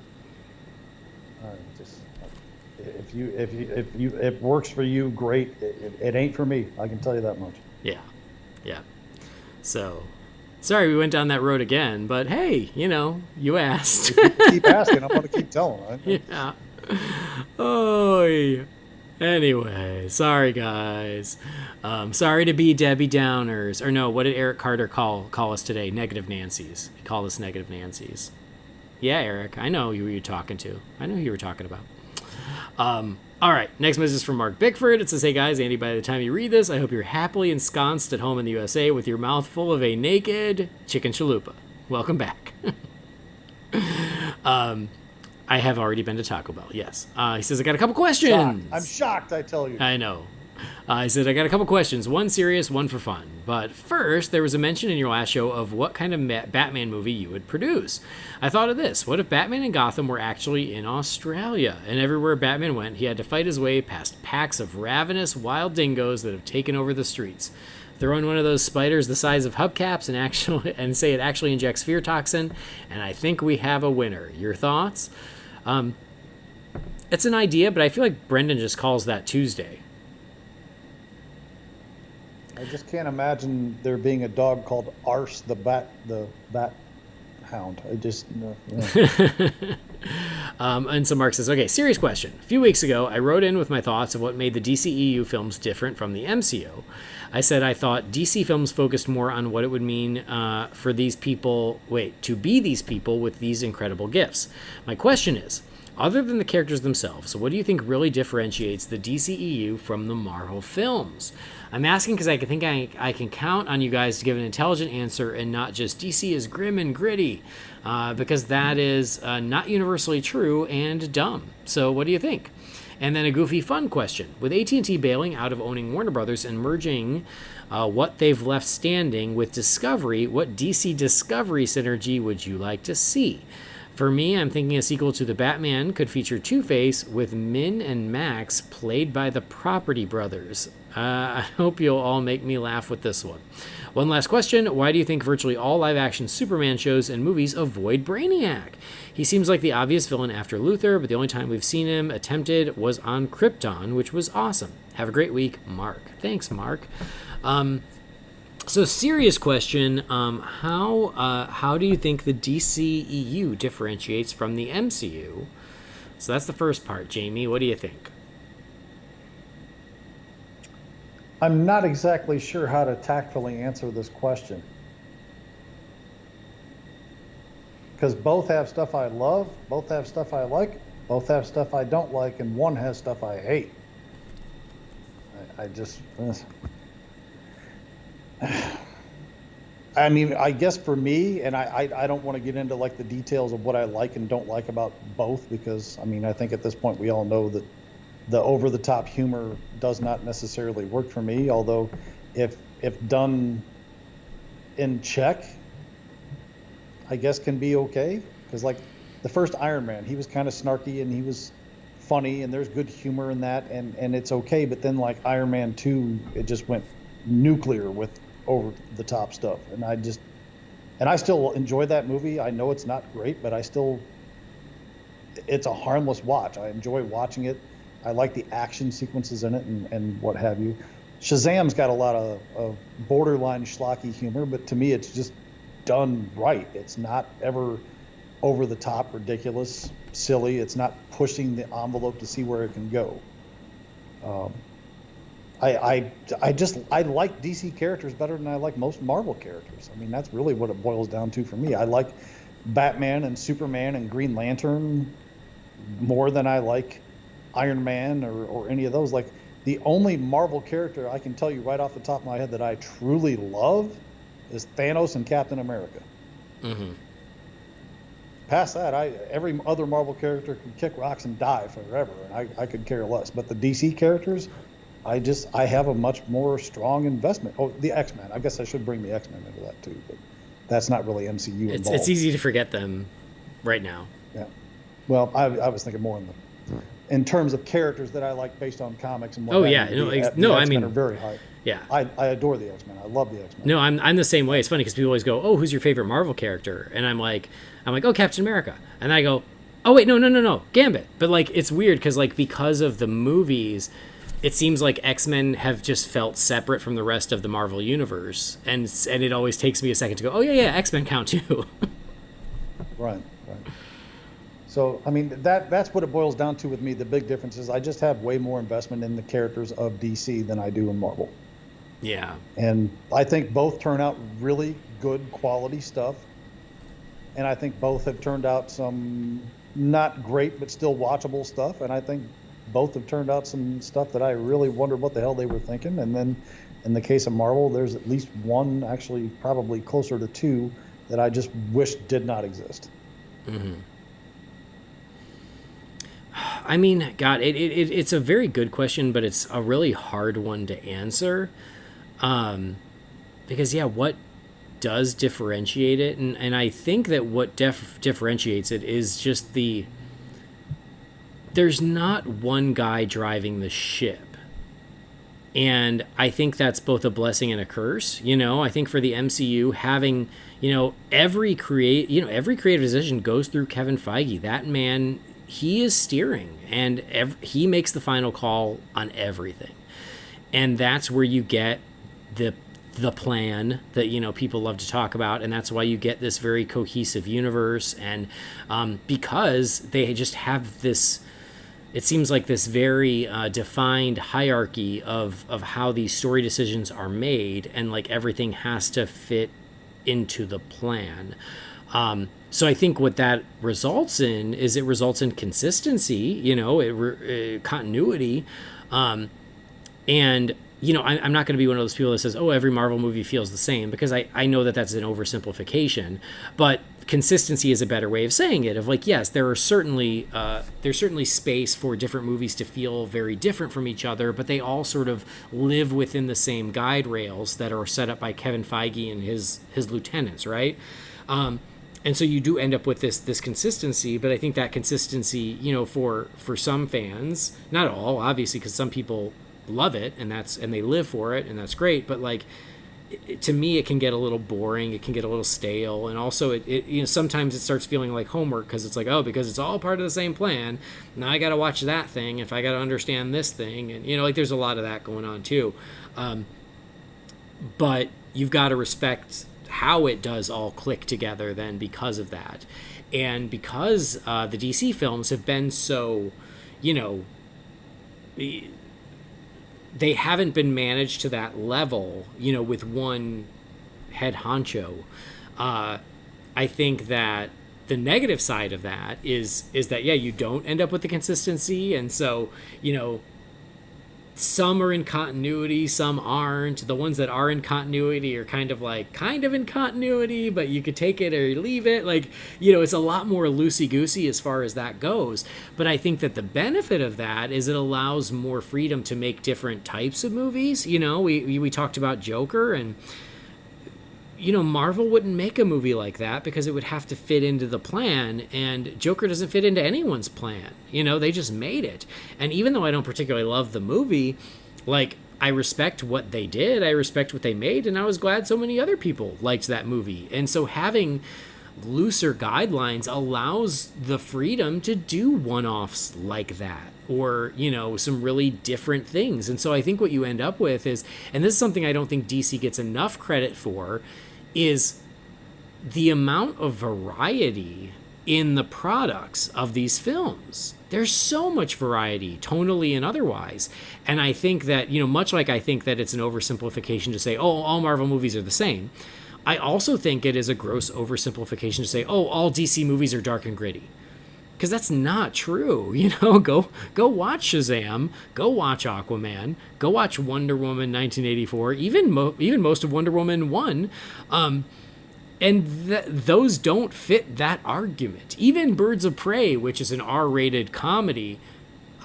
If it works for you, great. It ain't for me. I can tell you that much. Yeah. So, sorry we went down that road again, but hey, you asked. Keep asking. I'm going to keep telling. Right? Yeah. Oh. Anyway, sorry guys. Sorry to be Debbie Downers. Or no, what did Eric Carter call us today? Negative Nancy's. He called us Negative Nancy's. Yeah, Eric, I know who you're talking to. I know who you were talking about. All right, next message is from Mark Bickford. It says, hey guys, Andy, by the time you read this, I hope you're happily ensconced at home in the USA with your mouth full of a naked chicken chalupa. Welcome back. I have already been to Taco Bell, yes. He says, I got a couple questions. I'm shocked, I tell you. I know. He said, I got a couple questions, one serious, one for fun. But first, there was a mention in your last show of what kind of Batman movie you would produce. I thought of this. What if Batman and Gotham were actually in Australia? And everywhere Batman went, he had to fight his way past packs of ravenous wild dingoes that have taken over the streets. Throw in one of those spiders the size of hubcaps and say it actually injects fear toxin, and I think we have a winner. Your thoughts? It's an idea, but I feel like Brendan just calls that Tuesday. I just can't imagine there being a dog called Arse the Bat Hound. I just no. And so Mark says, okay, serious question. A few weeks ago, I wrote in with my thoughts of what made the DCEU films different from the MCU. I said I thought DC films focused more on what it would mean for these people, to be these people with these incredible gifts. My question is, other than the characters themselves, what do you think really differentiates the DCEU from the Marvel films? I'm asking because I think I can count on you guys to give an intelligent answer and not just DC is grim and gritty, because that is not universally true and dumb. So what do you think? And then a goofy fun question. With AT&T bailing out of owning Warner Brothers and merging what they've left standing with Discovery, what DC Discovery synergy would you like to see? For me, I'm thinking a sequel to The Batman could feature Two-Face with Min and Max played by the Property Brothers. I hope you'll all make me laugh with this one. One last question. Why do you think virtually all live-action Superman shows and movies avoid Brainiac? He seems like the obvious villain after Luthor, but the only time we've seen him attempted was on Krypton, which was awesome. Have a great week, Mark. Thanks, Mark. So serious question, how do you think the DCEU differentiates from the MCU? So that's the first part. Jamie, what do you think? I'm not exactly sure how to tactfully answer this question. Because both have stuff I love, both have stuff I like, both have stuff I don't like, and one has stuff I hate. I mean, I guess for me, and I don't want to get into like the details of what I like and don't like about both, because I mean, I think at this point we all know that the over-the-top humor does not necessarily work for me. Although, if done in check, I guess can be okay. Because like the first Iron Man, he was kind of snarky and he was funny, and there's good humor in that, and it's okay. But then like Iron Man 2, it just went nuclear with over the top stuff, and I still enjoy that movie. I know it's not great, but it's a harmless watch. I enjoy watching it. I like the action sequences in it and what have you. Shazam's got a lot of borderline schlocky humor, but to me it's just done right. It's not ever over the top, ridiculous, silly. It's not pushing the envelope to see where it can go. I like DC characters better than I like most Marvel characters. I mean, that's really what it boils down to for me. I like Batman and Superman and Green Lantern more than I like Iron Man or any of those. Like, the only Marvel character I can tell you right off the top of my head that I truly love is Thanos and Captain America. Mm-hmm. Past that, every other Marvel character could kick rocks and die forever, and I could care less. But the DC characters, I have a much more strong investment. Oh, the X-Men. I guess I should bring the X-Men into that too, but that's not really MCU involved. It's easy to forget them right now. Yeah. Well, I was thinking more in terms of characters that I like based on comics and what. Oh yeah, the I X-Men mean, are very high. Yeah. I adore the X-Men. I love the X-Men. No, I'm the same way. It's funny because people always go, "Oh, who's your favorite Marvel character?" And I'm like, "Oh, Captain America." And I go, "Oh wait, no, Gambit." But like, it's weird because of the movies, it seems like X-Men have just felt separate from the rest of the Marvel universe, and it always takes me a second to go, "Oh yeah, X-Men count too." Right. So I mean, that's what it boils down to with me. The big difference is I just have way more investment in the characters of DC than I do in Marvel. Yeah. And I think both turn out really good quality stuff. And I think both have turned out some not great but still watchable stuff. And I think both have turned out some stuff that I really wondered what the hell they were thinking. And then in the case of Marvel, there's at least one, actually probably closer to two, that I just wish did not exist. Mm-hmm. I mean, God, it's a very good question, but it's a really hard one to answer. Because, what does differentiate it? And I think that what differentiates it is just there's not one guy driving the ship. And I think that's both a blessing and a curse. I think for the MCU, having, every creative decision goes through Kevin Feige. That man, he is steering, and he makes the final call on everything. And that's where you get the plan that people love to talk about, and that's why you get this very cohesive universe. And because they just have this, it seems like this very defined hierarchy of how these story decisions are made, and like everything has to fit into the plan. So I think what that results in is it results in consistency, continuity, and I'm not going to be one of those people that says, "Oh, every Marvel movie feels the same," because I know that that's an oversimplification, but consistency is a better way of saying it. Of like, yes, there's certainly space for different movies to feel very different from each other, but they all sort of live within the same guide rails that are set up by Kevin Feige and his lieutenants, right? And so you do end up with this consistency, but I think that consistency, for some fans, not all, obviously, because some people love it and they live for it, and that's great. But like, to me, it can get a little boring. It can get a little stale, and also it sometimes it starts feeling like homework, because it's like, oh, because it's all part of the same plan. Now I got to watch that thing if I got to understand this thing, and like there's a lot of that going on too. But you've got to respect how it does all click together then because of that. And because the DC films have been so, they haven't been managed to that level, with one head honcho. I think that the negative side of that is that, you don't end up with the consistency. And so, some are in continuity, some aren't. The ones that are in continuity are kind of in continuity, but you could take it or leave it. Like, it's a lot more loosey-goosey as far as that goes. But I think that the benefit of that is it allows more freedom to make different types of movies. We talked about Joker, and Marvel wouldn't make a movie like that because it would have to fit into the plan, and Joker doesn't fit into anyone's plan. They just made it. And even though I don't particularly love the movie, I respect what they did, I respect what they made, and I was glad so many other people liked that movie. And so having looser guidelines allows the freedom to do one-offs like that, or some really different things. And so I think what you end up with is, and this is something I don't think DC gets enough credit for, is the amount of variety in the products of these films. There's so much variety, tonally and otherwise. And I think that, much like I think that it's an oversimplification to say, oh, all Marvel movies are the same, I also think it is a gross oversimplification to say, oh, all DC movies are dark and gritty. Because that's not true. Go watch Shazam, go watch Aquaman, go watch Wonder Woman 1984, even most of Wonder Woman 1, and those don't fit that argument. Even Birds of Prey, which is an R-rated comedy,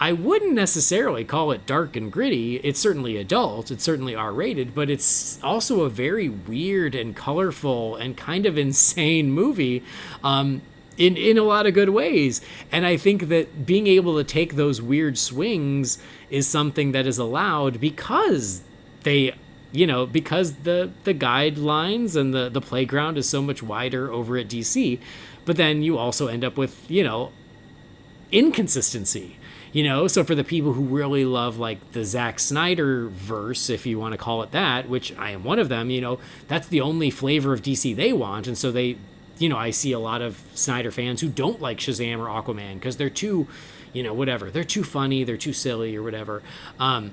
I wouldn't necessarily call it dark and gritty. It's certainly adult, it's certainly R-rated, but it's also a very weird and colorful and kind of insane movie, in a lot of good ways. And I think that being able to take those weird swings is something that is allowed because because the guidelines and the playground is so much wider over at DC. But then you also end up with, inconsistency. So for the people who really love the Zack Snyder verse, if you want to call it that, which I am one of them, that's the only flavor of DC they want. And so I see a lot of Snyder fans who don't like Shazam or Aquaman because they're too, whatever. They're too funny, they're too silly or whatever. And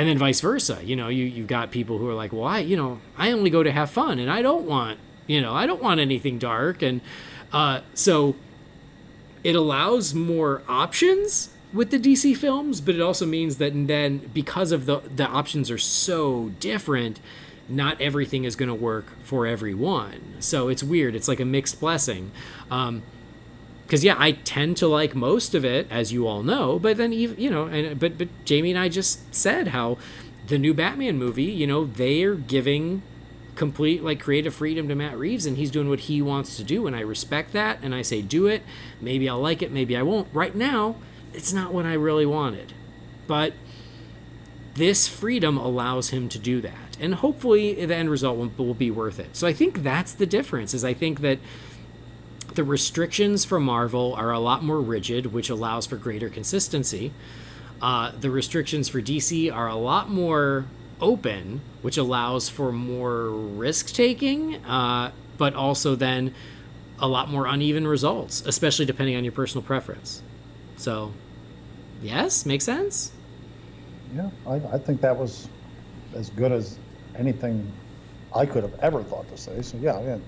then vice versa. You've got people who are like, well, I only go to have fun and I don't want anything dark. And so it allows more options with the DC films, but it also means that then because of the options are so different, not everything is going to work for everyone. So it's weird. It's like a mixed blessing. Because I tend to like most of it, as you all know. But then but Jamie and I just said how the new Batman movie, they're giving complete creative freedom to Matt Reeves, and he's doing what he wants to do, and I respect that. And I say, do it. Maybe I'll like it. Maybe I won't. Right now, it's not what I really wanted, but this freedom allows him to do that. And hopefully the end result will be worth it. So I think that's the difference, is I think that the restrictions for Marvel are a lot more rigid, which allows for greater consistency. The restrictions for DC are a lot more open, which allows for more risk-taking, but also then a lot more uneven results, especially depending on your personal preference. So, yes, makes sense? Yeah, I think that was as good as anything I could have ever thought to say. So yeah,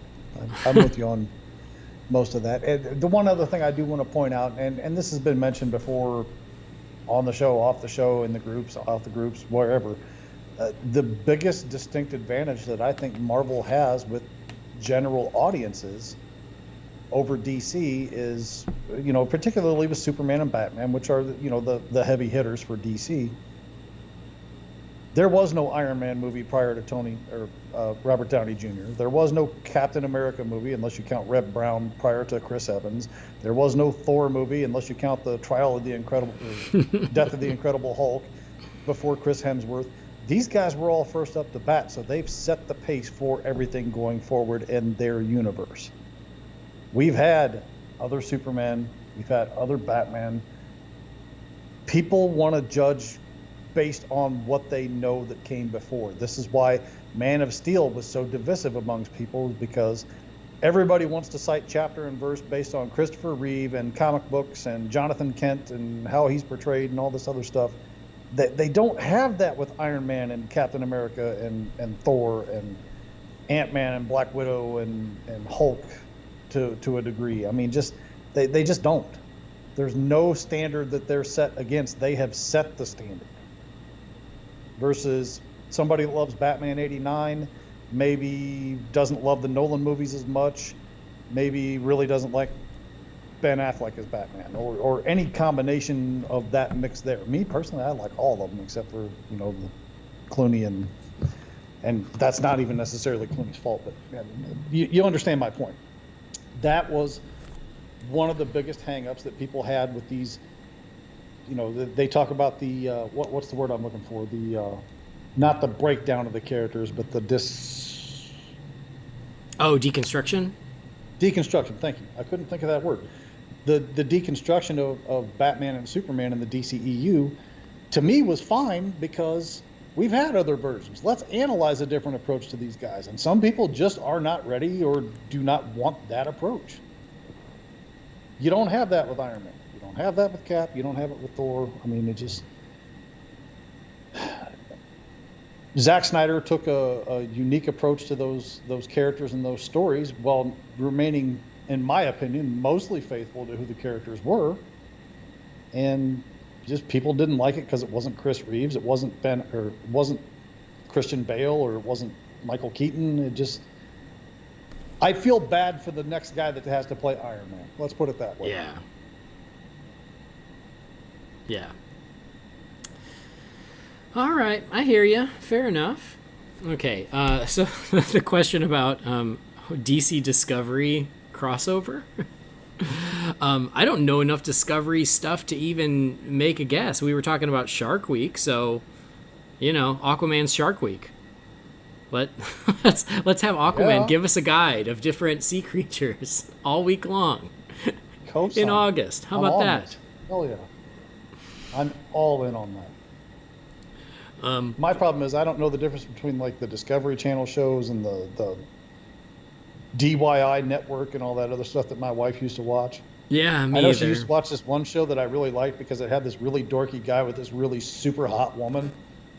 I'm with you on most of that. And the one other thing I do want to point out, and this has been mentioned before on the show, off the show, in the groups, off the groups, wherever, the biggest distinct advantage that I think Marvel has with general audiences over DC is, particularly with Superman and Batman, which are, the heavy hitters for DC. There was no Iron Man movie prior to Robert Downey Jr. There was no Captain America movie, unless you count Reb Brown, prior to Chris Evans. There was no Thor movie, unless you count the Death of the Incredible Hulk, before Chris Hemsworth. These guys were all first up to bat, so they've set the pace for everything going forward in their universe. We've had other Superman, we've had other Batman. People want to judge based on what they know that came before. This is why Man of Steel was so divisive amongst people, because everybody wants to cite chapter and verse based on Christopher Reeve and comic books and Jonathan Kent and how he's portrayed and all this other stuff. They don't have that with Iron Man and Captain America and Thor and Ant-Man and Black Widow and Hulk to a degree. I mean, they just don't. There's no standard that they're set against. They have set the standard. versus somebody that loves Batman 89, maybe doesn't love the Nolan movies as much, maybe really doesn't like Ben Affleck as Batman, or any combination of that mix there. Me personally, I like all of them except for, you know, the Clooney, and that's not even necessarily Clooney's fault, but you understand my point. That was one of the biggest hang-ups that people had with these, you know, they talk about the, what's the word I'm looking for? The, not the breakdown of the characters, but the deconstruction? Deconstruction, thank you. I couldn't think of that word. The deconstruction of Batman and Superman in the DCEU, to me, was fine because we've had other versions. Let's analyze a different approach to these guys. And some people just are not ready or do not want that approach. You don't have that with Iron Man. You don't have that with Cap. You don't have it with Thor. I mean, it just... Zack Snyder took a unique approach to those characters and those stories while remaining, in my opinion, mostly faithful to who the characters were. And just people didn't like it because it wasn't Chris Reeves, it wasn't Christian Bale, or it wasn't Michael Keaton. It just... I feel bad for the next guy that has to play Iron Man. Let's put it that way. Yeah. Yeah. All right, I hear you. Fair enough. Okay, so the question about DC Discovery crossover. I don't know enough Discovery stuff to even make a guess. We were talking about Shark Week, so, you know, Aquaman's Shark Week. Let's have Aquaman give us a guide of different sea creatures all week long in August. How about that? Hell yeah. I'm all in on that. My problem is I don't know the difference between like the Discovery Channel shows and the DYI network and all that other stuff that my wife used to watch. Yeah, me I know either. she used to watch this one show that I really liked because it had this really dorky guy with this really super hot woman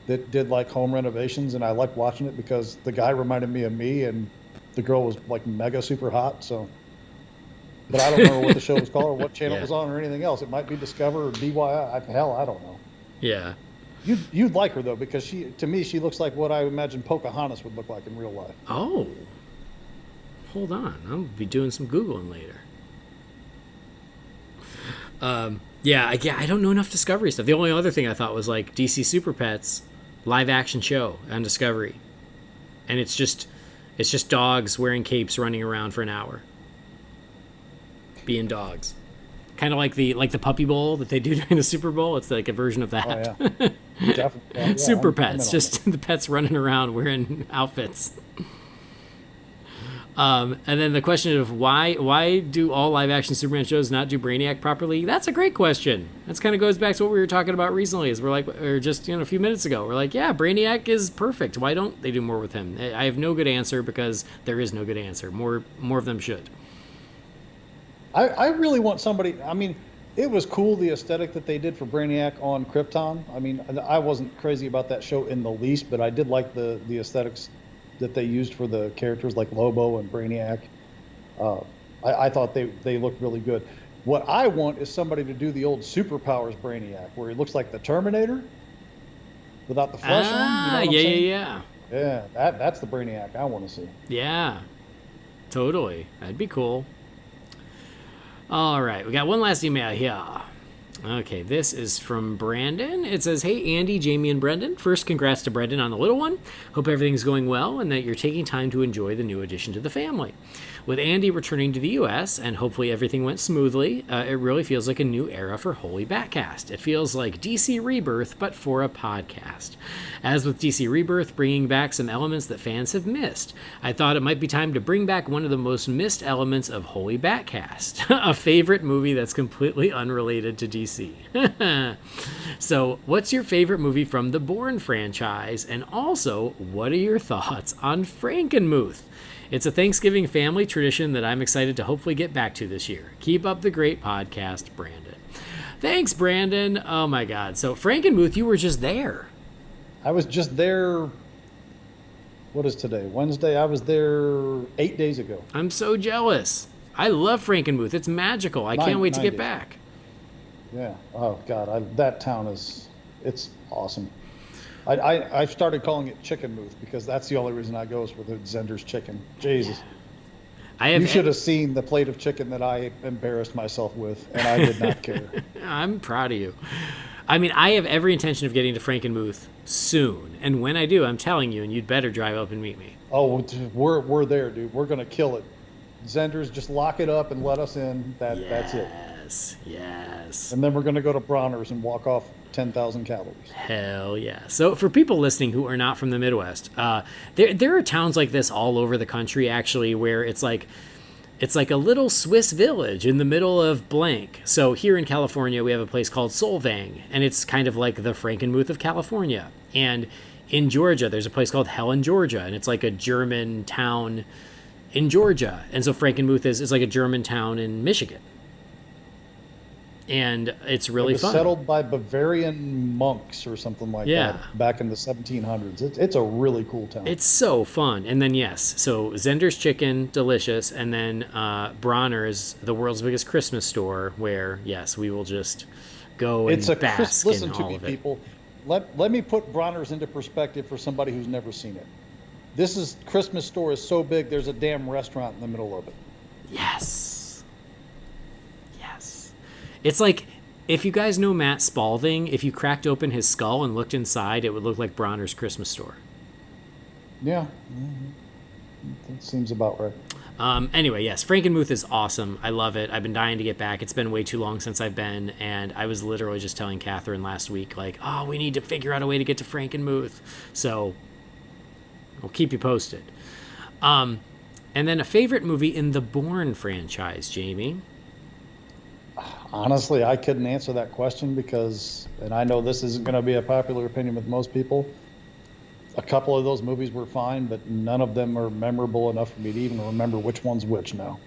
that did like home renovations, and I liked watching it because the guy reminded me of me and the girl was like mega super hot. So, but I don't remember what the show was called or what channel it was on or anything else. It might be Discover or DYI. Hell, I don't know. Yeah. You'd like her though, because to me she looks like what I imagine Pocahontas would look like in real life. Oh, hold on, I'll be doing some Googling later. Yeah, I don't know enough Discovery stuff. The only other thing I thought was like DC Super Pets live action show on Discovery, and it's just dogs wearing capes running around for an hour, being dogs. Kind of like the Puppy Bowl that they do during the Super Bowl. It's like a version of that. Oh, yeah. Definitely. Yeah, Super Pets, just the pets running around wearing outfits. And then the question of why do all live action Superman shows not do Brainiac properly? That's a great question. That's kind of goes back to what we were talking about recently. Is we're like, or just a few minutes ago, we're like, yeah, Brainiac is perfect. Why don't they do more with him? I have no good answer because there is no good answer. More of them should. I really want somebody. I mean, it was cool the aesthetic that they did for Brainiac on Krypton. I mean, I wasn't crazy about that show in the least, but I did like the aesthetics that they used for the characters like Lobo and Brainiac. I thought they looked really good. What I want is somebody to do the old Superpowers Brainiac, where he looks like the Terminator without the flesh on. You know yeah. Yeah, that's the Brainiac I want to see. Yeah, totally. That'd be cool. All right, we got one last email here. Okay, this is from Brandon. It says, hey, Andy, Jamie, and Brendan. First, congrats to Brendan on the little one. Hope everything's going well and that you're taking time to enjoy the new addition to the family. With Andy returning to the U.S. and hopefully everything went smoothly, it really feels like a new era for Holy BatCast. It feels like DC Rebirth, but for a podcast. As with DC Rebirth, bringing back some elements that fans have missed, I thought it might be time to bring back one of the most missed elements of Holy BatCast, a favorite movie that's completely unrelated to DC. So, what's your favorite movie from the Bourne franchise? And also, what are your thoughts on Frankenmuth? It's a Thanksgiving family tradition that I'm excited to hopefully get back to this year. Keep up the great podcast, Brandon. Thanks, Brandon. Oh, my God. So, Frankenmuth, you were just there. I was just there. What is today? Wednesday? I was there 8 days ago. I'm so jealous. I love Frankenmuth. It's magical. I can't wait to get back. Yeah. Oh, God. That town it's awesome. I started calling it Chicken Muth because that's the only reason I goes with it, Zender's Chicken. Jesus. You should have seen the plate of chicken that I embarrassed myself with, and I did not care. I'm proud of you. I mean, I have every intention of getting to Frankenmuth soon, and when I do, I'm telling you, and you'd better drive up and meet me. Oh, we're there, dude. We're gonna kill it. Zenders, just lock it up and let us in. That's it. Yes. And then we're gonna go to Bronner's and walk off 10,000 calories. Hell yeah. So for people listening who are not from the Midwest, there are towns like this all over the country, actually, where it's like a little Swiss village in the middle of blank. So here in California, we have a place called Solvang, and it's kind of like the Frankenmuth of California. And in Georgia, there's a place called Helen, Georgia, and it's like a German town in Georgia. And so Frankenmuth is like a German town in Michigan. And it's really fun. Settled by Bavarian monks or something like that back in the 1700s. It's a really cool town. It's so fun. And then, yes, so Zender's Chicken, delicious. And then Bronner's, the world's biggest Christmas store, where, yes, we will just go and bask in all of it. People. Let me put Bronner's into perspective for somebody who's never seen it. This Christmas store is so big, there's a damn restaurant in the middle of it. Yes. It's like, if you guys know Matt Spalding, if you cracked open his skull and looked inside, it would look like Bronner's Christmas store. Yeah. Mm-hmm. That seems about right. Anyway, yes, Frankenmuth is awesome. I love it. I've been dying to get back. It's been way too long since I've been, and I was literally just telling Catherine last week, like, oh, we need to figure out a way to get to Frankenmuth. So I'll keep you posted. And then a favorite movie in the Bourne franchise, Jamie? Honestly, I couldn't answer that question because, and I know this isn't going to be a popular opinion with most people, a couple of those movies were fine, but none of them are memorable enough for me to even remember which one's which now.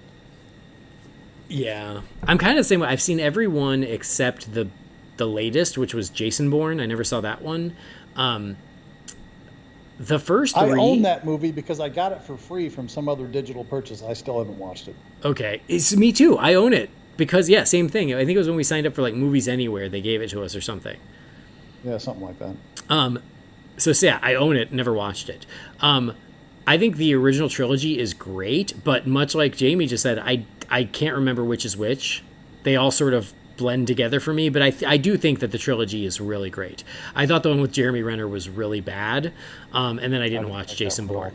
Yeah. I'm kind of the same way. I've seen every one except the latest, which was Jason Bourne. I never saw that one. The first three... I own that movie because I got it for free from some other digital purchase. I still haven't watched it. Okay. It's me too. I own it. Because, yeah, same thing. I think it was when we signed up for, like, Movies Anywhere. They gave it to us or something. Yeah, something like that. So, yeah, I own it. Never watched it. I think the original trilogy is great. But much like Jamie just said, I can't remember which is which. They all sort of blend together for me. But I do think that the trilogy is really great. I thought the one with Jeremy Renner was really bad. And then I didn't watch Jason Bourne.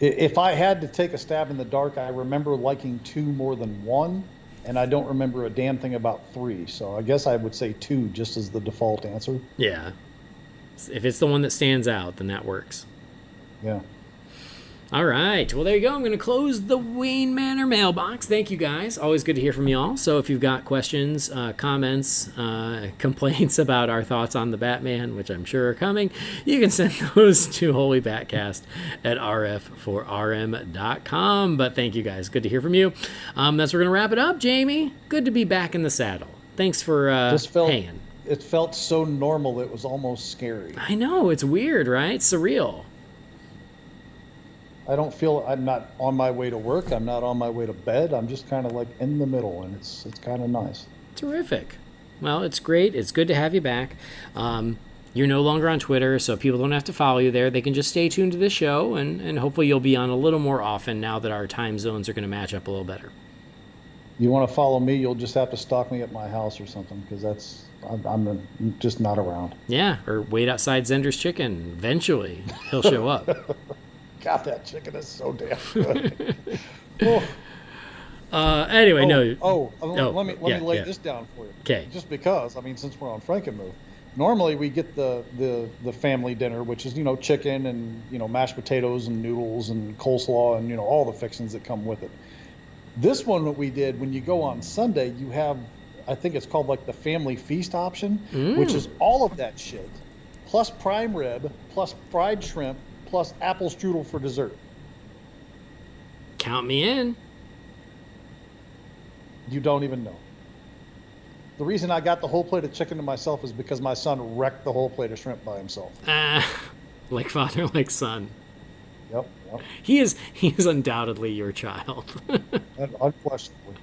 If I had to take a stab in the dark, I remember liking 2 more than 1, and I don't remember a damn thing about 3. So I guess I would say 2 just as the default answer. Yeah. If it's the one that stands out, then that works. Yeah. All right. Well, there you go. I'm going to close the Wayne Manor mailbox. Thank you, guys. Always good to hear from y'all. So if you've got questions, comments, complaints about our thoughts on the Batman, which I'm sure are coming, you can send those to Holy BatCast at rf4rm.com. But thank you, guys. Good to hear from you. That's where we're going to wrap it up, Jamie. Good to be back in the saddle. Thanks for hanging. It felt so normal. It was almost scary. I know. It's weird, right? Surreal. I don't feel I'm not on my way to work. I'm not on my way to bed. I'm just kind of like in the middle, and it's kind of nice. Terrific. Well, it's great. It's good to have you back. You're no longer on Twitter, so people don't have to follow you there. They can just stay tuned to the show, and hopefully you'll be on a little more often now that our time zones are going to match up a little better. You want to follow me, you'll just have to stalk me at my house or something, because I'm just not around. Yeah, or wait outside Zender's Chicken. Eventually, he'll show up. God, that chicken is so damn good. Anyway, let me lay this down for you. Okay. Just because, I mean, since we're on Frankenmuth, normally we get the family dinner, which is, chicken and, mashed potatoes and noodles and coleslaw and, all the fixings that come with it. This one, what we did, when you go on Sunday, you have, I think it's called like the family feast option, which is all of that shit, plus prime rib, plus fried shrimp, plus apple strudel for dessert. Count me in. You don't even know. The reason I got the whole plate of chicken to myself is because my son wrecked the whole plate of shrimp by himself. Like father, like son. Yep. He is undoubtedly your child. Unquestionably.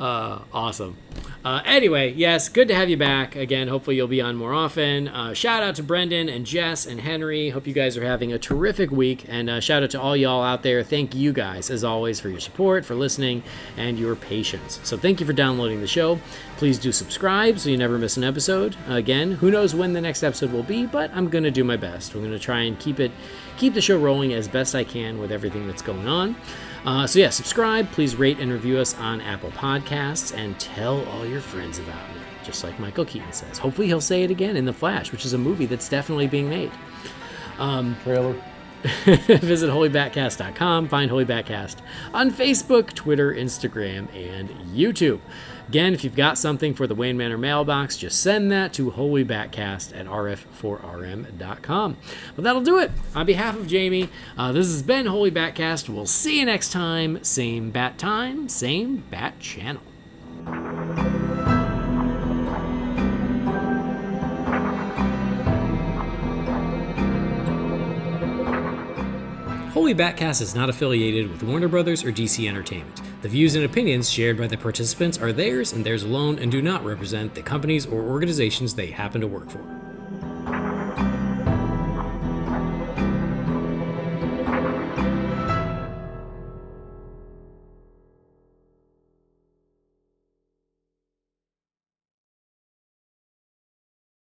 Awesome. Anyway, yes, good to have you back again. Hopefully you'll be on more often. Shout out to Brendan and Jess and Henry. Hope you guys are having a terrific week. And shout out to all y'all out there. Thank you guys, as always, for your support, for listening, and your patience. So thank you for downloading the show. Please do subscribe so you never miss an episode. Again, who knows when the next episode will be, but I'm going to do my best. We're going to try and keep the show rolling as best I can with everything that's going on. So yeah, subscribe, please rate and review us on Apple Podcasts, and tell all your friends about me, just like Michael Keaton says. Hopefully he'll say it again in The Flash, which is a movie that's definitely being made. Trailer. Visit holybatcast.com, find Holy BatCast on Facebook, Twitter, Instagram, and YouTube. Again, if you've got something for the Wayne Manor mailbox, just send that to holybatcast@rf4rm.com. But that'll do it. On behalf of Jamie, this has been Holy BatCast. We'll see you next time. Same bat time, same bat channel. Holy BatCast is not affiliated with Warner Brothers or DC Entertainment. The views and opinions shared by the participants are theirs and theirs alone and do not represent the companies or organizations they happen to work for.